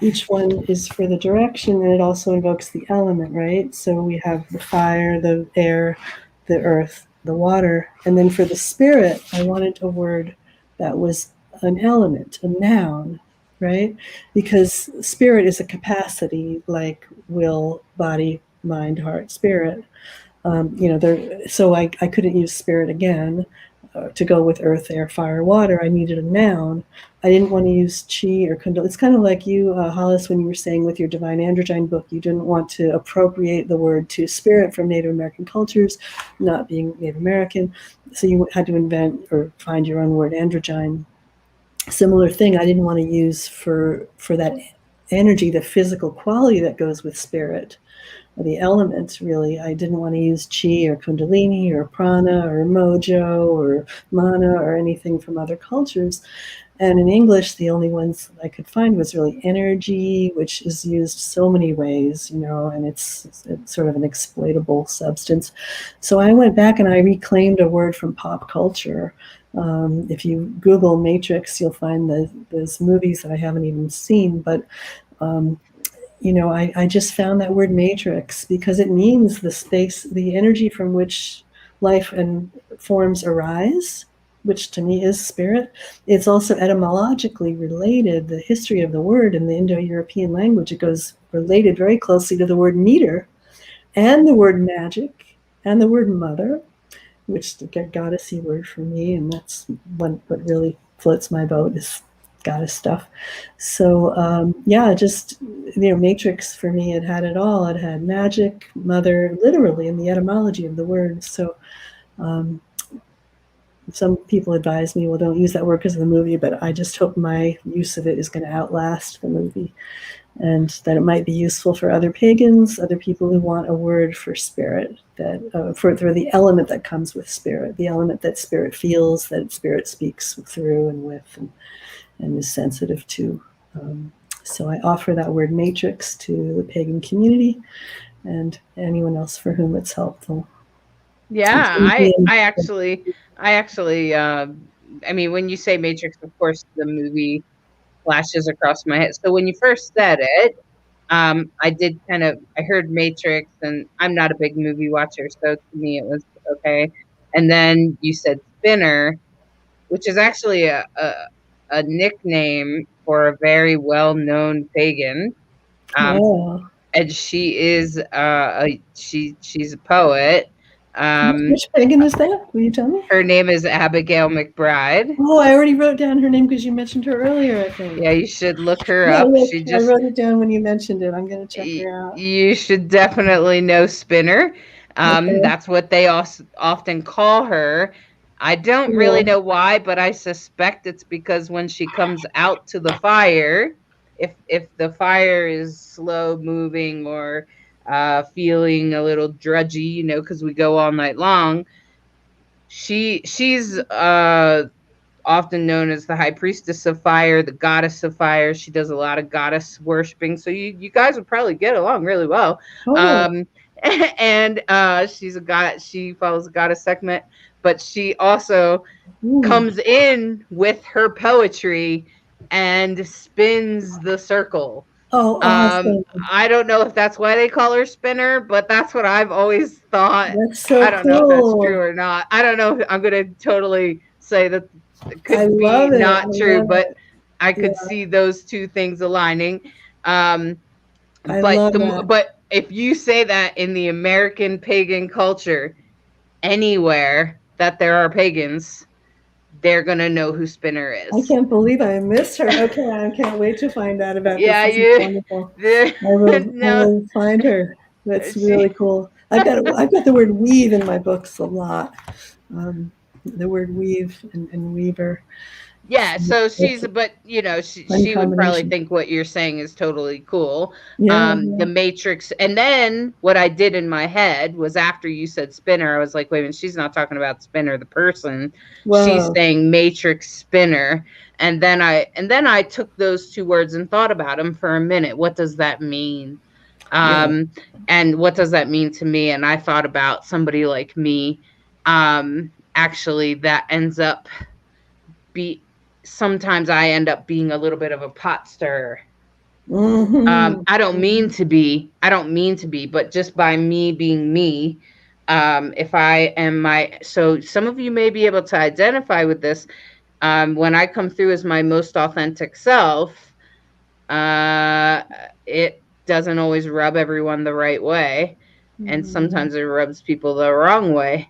each one is for the direction, and it also invokes the element, right? So we have the fire, the air, the earth, the water. And then for the spirit, I wanted a word that was an element, a noun, right? Because spirit is a capacity like will, body, mind, heart, spirit. So I couldn't use spirit again to go with earth, air, fire, water. I needed a noun. I didn't want to use chi or kundalini. It's kind of like you, Hollis, when you were saying with your Divine Androgyne book, you didn't want to appropriate the word to spirit from Native American cultures, not being Native American. So you had to invent or find your own word, androgyne. Similar thing, I didn't want to use for that energy, the physical quality that goes with spirit, the elements, really. I didn't want to use chi or kundalini or prana or mojo or mana or anything from other cultures. And in English, the only ones I could find was really energy, which is used so many ways, and it's sort of an exploitable substance. So I went back and I reclaimed a word from pop culture. If you Google Matrix, you'll find those movies that I haven't even seen, but I just found that word matrix because it means the space, the energy from which life and forms arise, which to me is spirit. It's also etymologically related. The history of the word in the Indo-European language, it goes related very closely to the word meter and the word magic and the word mother, which is a goddessy word for me, and that's what really floats my boat is goddess stuff. So matrix for me, it had it all. It had magic, mother, literally in the etymology of the word. So some people advise me, well, don't use that word because of the movie, but I just hope my use of it is going to outlast the movie, and that it might be useful for other pagans, other people who want a word for spirit, that for the element that comes with spirit, the element that spirit feels, that spirit speaks through and with, and is sensitive to. So I offer that word matrix to the pagan community and anyone else for whom it's helpful. Yeah, I actually, when you say Matrix, of course, the movie flashes across my head. So when you first said it, I heard Matrix, and I'm not a big movie watcher, so to me it was okay. And then you said spinner, which is actually a nickname for a very well-known pagan. And she is she's a poet. Which pagan is that? Will you tell me? Her name is Abigail McBride. Oh, I already wrote down her name because you mentioned her earlier, I think. Yeah, you should look her Yeah, up. I wrote it down when you mentioned it. I'm going to check her out. You should definitely know Spinner. Okay. That's what they often call her. I don't really know why, but I suspect it's because when she comes out to the fire, if the fire is slow moving or feeling a little drudgy, you know, because we go all night long, she's often known as the High Priestess of Fire, the Goddess of Fire. She does a lot of goddess worshiping, so you guys would probably get along really well. And she's a god. She follows the goddess segment, but she also comes in with her poetry and spins the circle. Oh, awesome. I don't know if that's why they call her Spinner, but that's what I've always thought. That's so I don't know if that's true or not. I don't know. I'm going to totally say that it could be not true, but I could see those two things aligning. But if you say that in the American pagan culture, anywhere that there are pagans, they're gonna know who Spinner is. I can't believe I missed her. Okay, I can't wait to find out about this. Yeah, This is wonderful. I will find her. That's really cool. I've got the word weave in my books a lot. The word weave and weaver. Yeah, so but you know, she would probably think what you're saying is totally cool. The Matrix, and then what I did in my head was after you said Spinner, I was like, wait a minute, she's not talking about Spinner the person. Whoa. She's saying Matrix Spinner, and then I took those two words and thought about them for a minute. What does that mean? And what does that mean to me? And I thought about somebody like me. Actually, that ends up sometimes I end up being a little bit of a pot stirrer. I don't mean to be, but just by me being me, if I am so some of you may be able to identify with this. When I come through as my most authentic self, it doesn't always rub everyone the right way. And sometimes it rubs people the wrong way.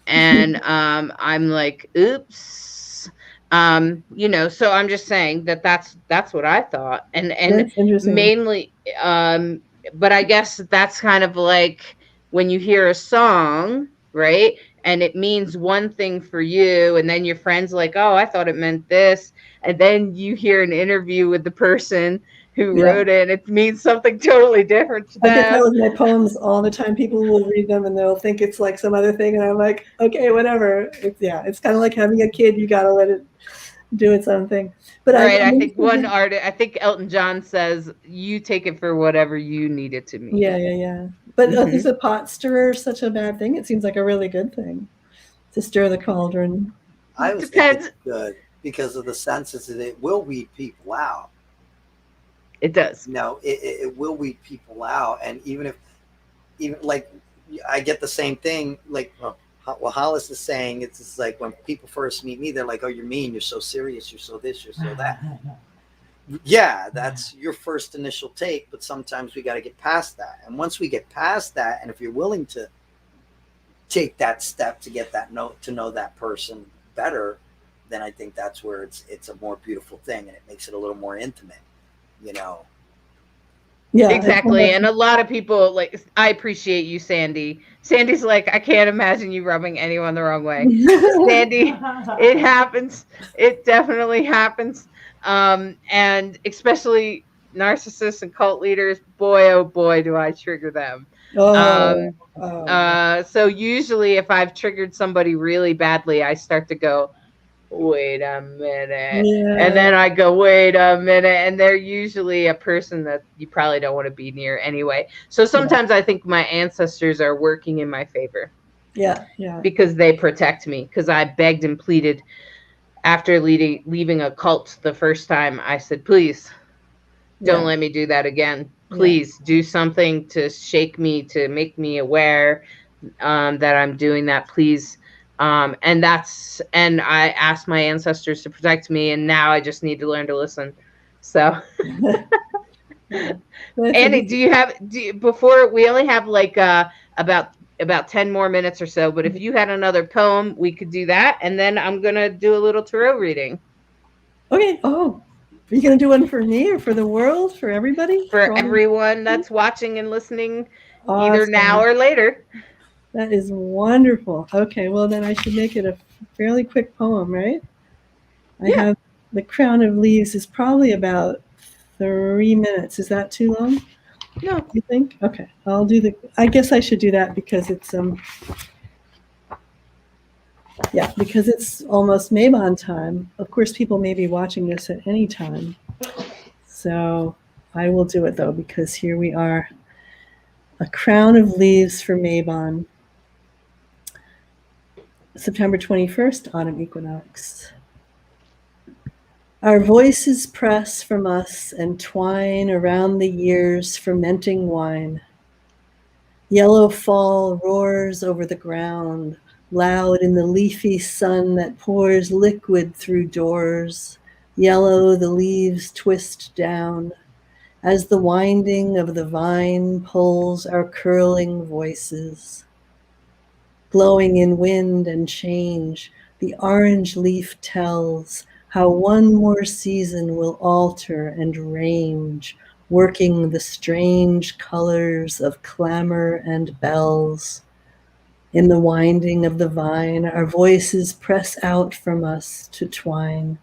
And I'm like, oops. You know, so I'm just saying that's what I thought, and mainly, but I guess that's kind of like when you hear a song, right? And it means one thing for you, and then your friend's like, oh, I thought it meant this, and then you hear an interview with the person who wrote it, and it means something totally different to them. I get that with my poems all the time. People will read them and they'll think it's like some other thing, and I'm like, okay, whatever. It's kind of like having a kid. You gotta let it do its own thing. But I think one artist, I think Elton John says, you take it for whatever you need it to mean. Yeah. But is a pot stirrer such a bad thing? It seems like a really good thing to stir the cauldron. I was thinking it's good because of the senses that it will weed people out. It does. No, it will weed people out, and even like I get the same thing. Like what Hollis is saying, it's just like when people first meet me, they're like, "Oh, you're mean. You're so serious. You're so this. You're so that." Yeah, that's your first initial take, but sometimes we got to get past that. And once we get past that, and if you're willing to take that step to get that to know that person better, then I think that's where it's a more beautiful thing, and it makes it a little more intimate. You know. Yeah, exactly. And a lot of people, like, I appreciate you, Sandy. Sandy's like, I can't imagine you rubbing anyone the wrong way. Sandy, it happens. It definitely happens. And especially narcissists and cult leaders, boy, oh boy, do I trigger them. So usually if I've triggered somebody really badly, I start to go, wait a minute. And then I go, wait a minute. And they're usually a person that you probably don't want to be near anyway. So sometimes I think my ancestors are working in my favor. Yeah. Because they protect me. Because I begged and pleaded after leaving a cult the first time. I said, please don't let me do that again. Please do something to shake me, to make me aware that I'm doing that. Please. And I asked my ancestors to protect me, and now I just need to learn to listen. So, Annie, before we only have like about about 10 more minutes or so. But if you had another poem, we could do that. And then I'm going to do a little tarot reading. Okay. Oh, are you going to do one for me or for the world, for everybody? For everyone that's watching and listening, awesome. Either now or later. That is wonderful. Okay, well then I should make it a fairly quick poem, right? I have The Crown of Leaves is probably about 3 minutes. Is that too long? No. You think? Okay, I'll do I guess I should do that because it's because it's almost Mabon time. Of course, people may be watching this at any time. So I will do it though, because here we are. A Crown of Leaves for Mabon. September 21st, autumn equinox. Our voices press from us and twine around the year's fermenting wine. Yellow fall roars over the ground, loud in the leafy sun that pours liquid through doors. Yellow the leaves twist down as the winding of the vine pulls our curling voices. Glowing in wind and change, the orange leaf tells how one more season will alter and range, working the strange colors of clamor and bells. In the winding of the vine, our voices press out from us to twine.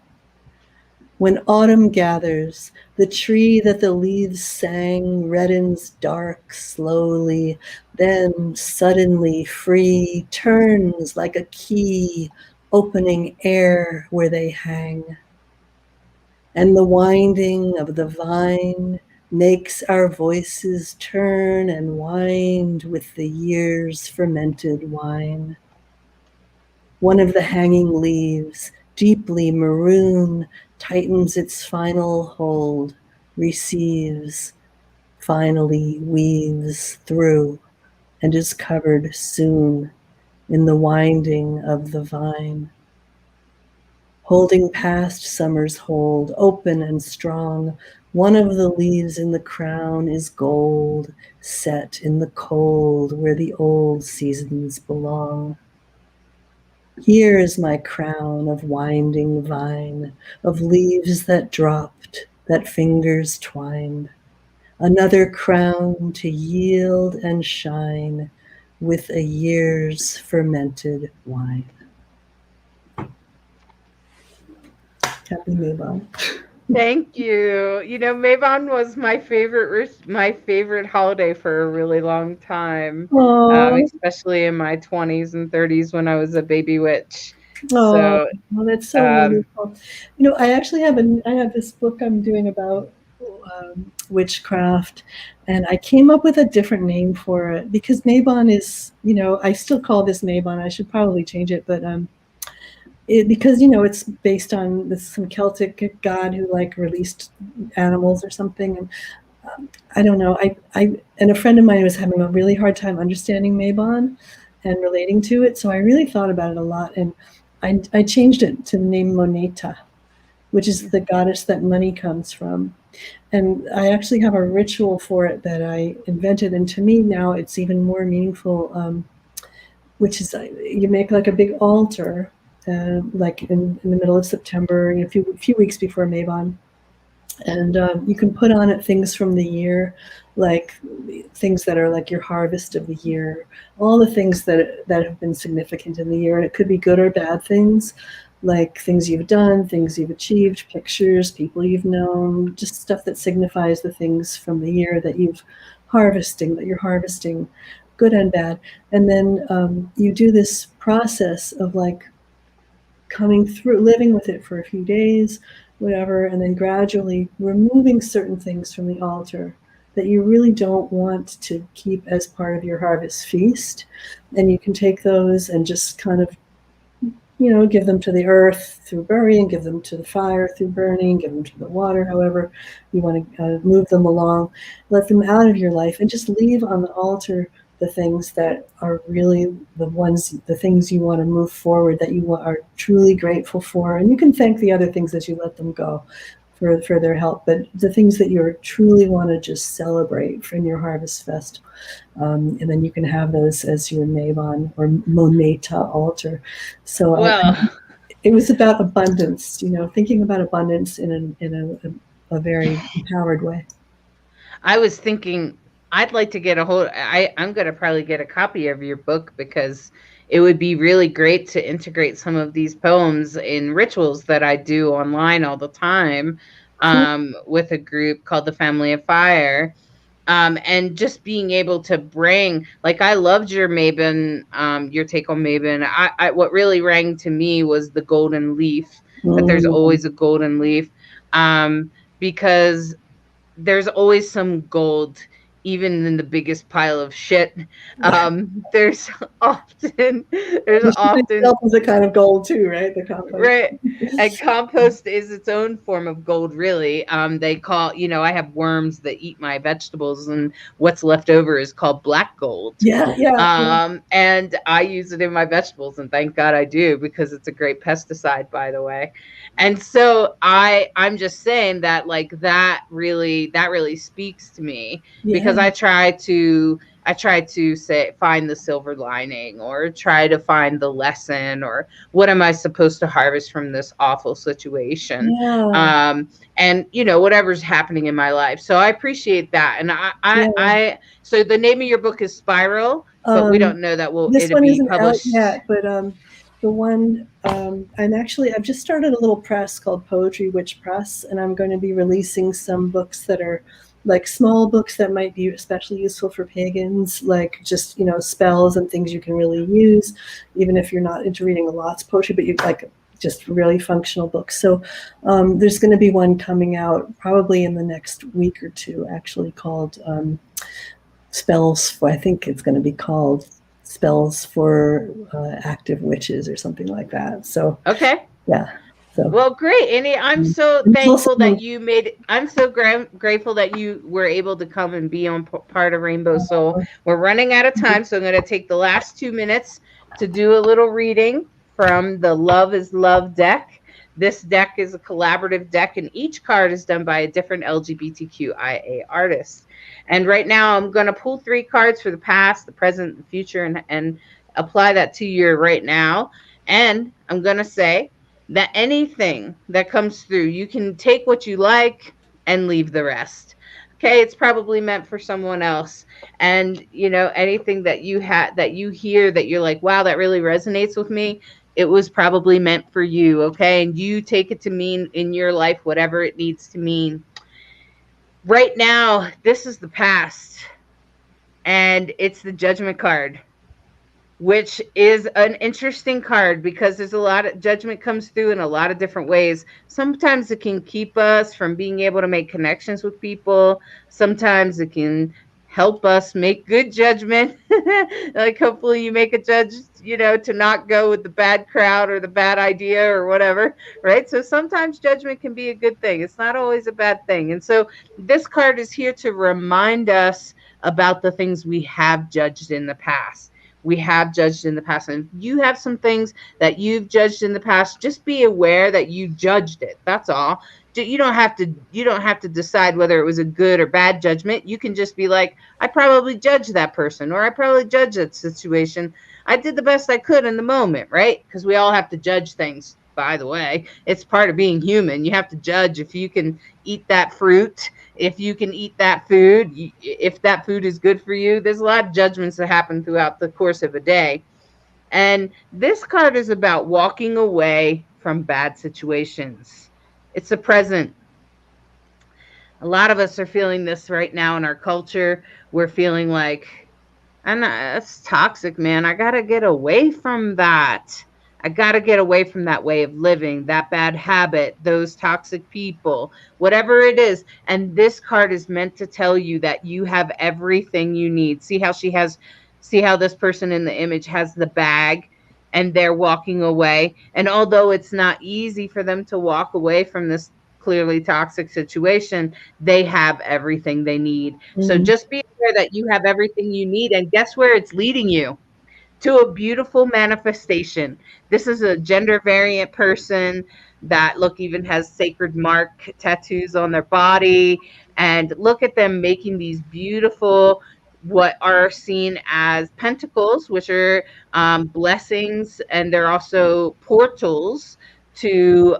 When autumn gathers, the tree that the leaves sang reddens dark slowly, then suddenly free, turns like a key, opening air where they hang. And the winding of the vine makes our voices turn and wind with the year's fermented wine. One of the hanging leaves, deeply maroon, tightens its final hold, receives, finally weaves through, and is covered soon in the winding of the vine. Holding past summer's hold, open and strong, one of the leaves in the crown is gold, set in the cold where the old seasons belong. Here is my crown of winding vine, of leaves that dropped, that fingers twined. Another crown to yield and shine with a year's fermented wine. Happy Mabon. Thank you. You know, Mabon was my favorite holiday for a really long time, especially in my 20s and 30s when I was a baby witch. Oh, well, that's so wonderful. You know, I actually have this book I'm doing about witchcraft, and I came up with a different name for it because Mabon is, you know, I still call this Mabon. I should probably change it, but because, you know, it's based on some Celtic god who like released animals or something. And I don't know. And a friend of mine was having a really hard time understanding Mabon and relating to it. So I really thought about it a lot. And I changed it to the name Moneta, which is the goddess that money comes from. And I actually have a ritual for it that I invented. And to me now it's even more meaningful, which is you make like a big altar, like in the middle of September, a few weeks before Mabon. And you can put on it things from the year, like things that are like your harvest of the year, all the things that have been significant in the year. And it could be good or bad things, like things you've done, things you've achieved, pictures, people you've known, just stuff that signifies the things from the year that you're harvesting, good and bad. And then you do this process of like coming through, living with it for a few days, whatever, and then gradually removing certain things from the altar that you really don't want to keep as part of your harvest feast. And you can take those and just kind of, give them to the earth through burying, give them to the fire through burning, give them to the water, however you want to move them along, let them out of your life, and just leave on the altar the things that are really the things you want to move forward, that you are truly grateful for. And you can thank the other things as you let them go. for their help. But the things that you truly want to just celebrate from your Harvest Fest, and then you can have those as your Mabon or Moneta altar. So it was about abundance, thinking about abundance in a very empowered way. I was thinking I'd like to get I'm going to probably get a copy of your book, because it would be really great to integrate some of these poems in rituals that I do online all the time, with a group called the Family of Fire. And just being able to bring, like, I loved your Mabon, your take on Mabon. What really rang to me was the golden leaf, that there's always a golden leaf, because there's always some gold, even in the biggest pile of shit. There's often a kind of gold too, right? The compost, right? And compost is its own form of gold, really. They call, I have worms that eat my vegetables, and what's left over is called black gold. And I use it in my vegetables, and thank God I do, because it's a great pesticide, by the way. And so I'm just saying that, like, that really speaks to me, because I try to find the silver lining, or try to find the lesson, or what am I supposed to harvest from this awful situation? And whatever's happening in my life. So I appreciate that. And I so the name of your book is Spiral, but we don't know that it'll be published yet, but the one I've just started a little press called Poetry Witch Press, and I'm going to be releasing some books that are like small books that might be especially useful for pagans, like just spells and things you can really use, even if you're not into reading a lot of poetry, but you like just really functional books. So there's going to be one coming out probably in the next week or two, actually, called Spells for, I think it's going to be called Spells for Active Witches or something like that. So So. Well, great, Annie. I'm so thankful that you I'm so grateful that you were able to come and be on part of Rainbow Soul. We're running out of time, so I'm going to take the last 2 minutes to do a little reading from the Love is Love deck. This deck is a collaborative deck, and each card is done by a different LGBTQIA artist. And right now, I'm going to pull 3 cards for the past, the present, the future, and apply that to your right now. And I'm going to say that anything that comes through, you can take what you like and leave the rest. Okay, it's probably meant for someone else. And anything that you hear that you're like, wow, that really resonates with me, it was probably meant for you. Okay, and you take it to mean in your life whatever it needs to mean. Right now, this is the past, and it's the Judgment card, which is an interesting card, because there's a lot of judgment comes through in a lot of different ways. Sometimes it can keep us from being able to make connections with people. Sometimes it can help us make good judgment. Like, hopefully you make a judge, to not go with the bad crowd or the bad idea or whatever, right? So sometimes judgment can be a good thing. It's not always a bad thing. And so this card is here to remind us about the things we have judged in the past. We have judged in the past. And if you have some things that you've judged in the past, just be aware that you judged it. That's all. You don't have to decide whether it was a good or bad judgment. You can just be like, I probably judged that person, or I probably judged that situation. I did the best I could in the moment, right? Because we all have to judge things, by the way. It's part of being human. You have to judge if you can eat that fruit, if you can eat that food, if that food is good for you. There's a lot of judgments that happen throughout the course of a day. And this card is about walking away from bad situations. It's a present. A lot of us are feeling this right now in our culture. We're feeling like, that's toxic, man. I got to get away from that. I got to get away from that way of living, that bad habit, those toxic people, whatever it is. And this card is meant to tell you that you have everything you need. See how this person in the image has the bag and they're walking away. And although it's not easy for them to walk away from this clearly toxic situation, they have everything they need. Mm-hmm. So just be aware that you have everything you need. And guess where it's leading you? to a beautiful manifestation. This is a gender variant person that, look, even has sacred mark tattoos on their body. And look at them making these beautiful, what are seen as pentacles, which are blessings, and they're also portals to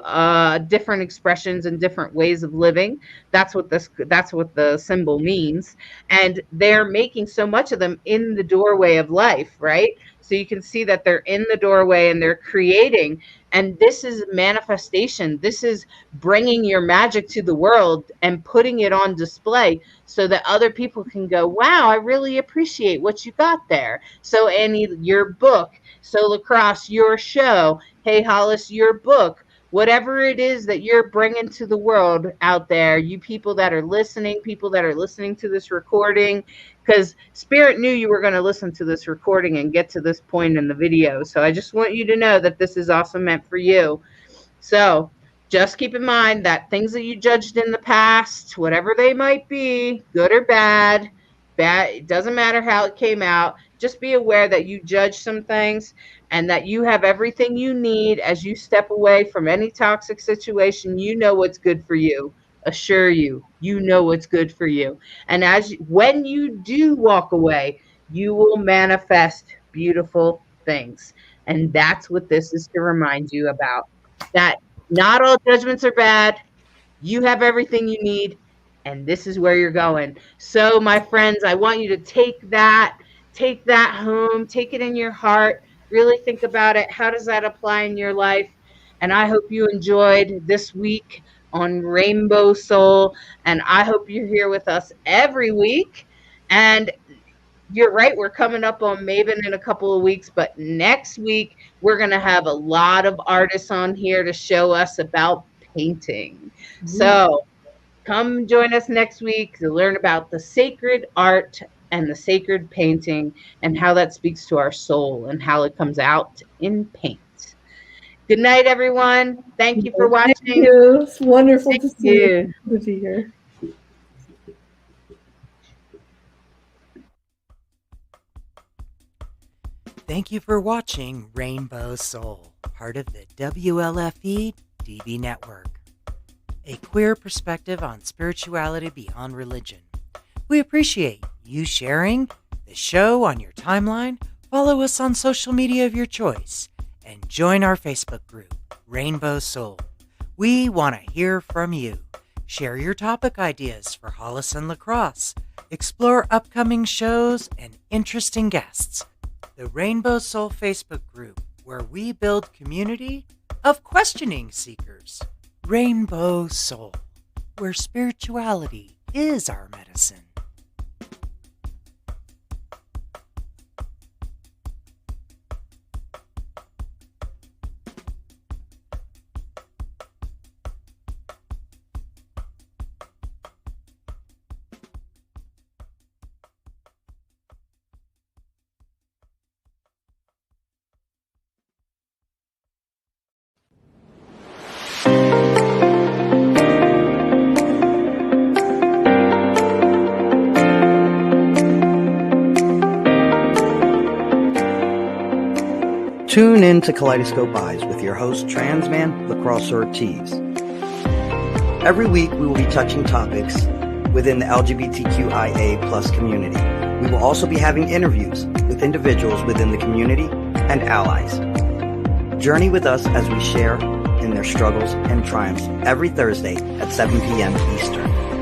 different expressions and different ways of living. That's what the symbol means. And they're making so much of them in the doorway of life, right? So you can see that they're in the doorway and they're creating. And this is manifestation. This is bringing your magic to the world and putting it on display so that other people can go, wow, I really appreciate what you got there. So Annie, your book. So Lacrosse, your show. Hey, Hollis, your book. Whatever it is that you're bringing to the world out there, you people that are listening to this recording, because Spirit knew you were going to listen to this recording and get to this point in the video. So I just want you to know that this is also meant for you. So just keep in mind that things that you judged in the past, whatever they might be, good or bad, it doesn't matter how it came out. Just be aware that you judge some things and that you have everything you need as you step away from any toxic situation. You know what's good for you. Assure you, you know what's good for you. And when you do walk away, you will manifest beautiful things. And that's what this is to remind you about. That not all judgments are bad. You have everything you need. And this is where you're going. So, my friends, I want you to take that home, take it in your heart, really think about it. How does that apply in your life? And I hope you enjoyed this week on Rainbow Soul. And I hope you're here with us every week. And you're right, we're coming up on Mabon in a couple of weeks. But next week, we're going to have a lot of artists on here to show us about painting. Mm-hmm. So come join us next week to learn about the sacred art and the sacred painting and how that speaks to our soul and how it comes out in paint. Good night, everyone. Thank you for watching. Thank you. It's wonderful to see you. To be here. Thank you for watching Rainbow Soul, part of the WLFE DB Network, a queer perspective on spirituality beyond religion. We appreciate you sharing the show on your timeline. Follow us on social media of your choice and join our Facebook group, Rainbow Soul. We want to hear from you. Share your topic ideas for Hollis and Lacrosse. Explore upcoming shows and interesting guests. The Rainbow Soul Facebook group, where we build community of questioning seekers. Rainbow Soul, where spirituality is our medicine. Tune in to Kaleidoscope Eyes with your host, Transman Lacrosse Ortiz. Every week, we will be touching topics within the LGBTQIA plus community. We will also be having interviews with individuals within the community and allies. Journey with us as we share in their struggles and triumphs every Thursday at 7 p.m. Eastern.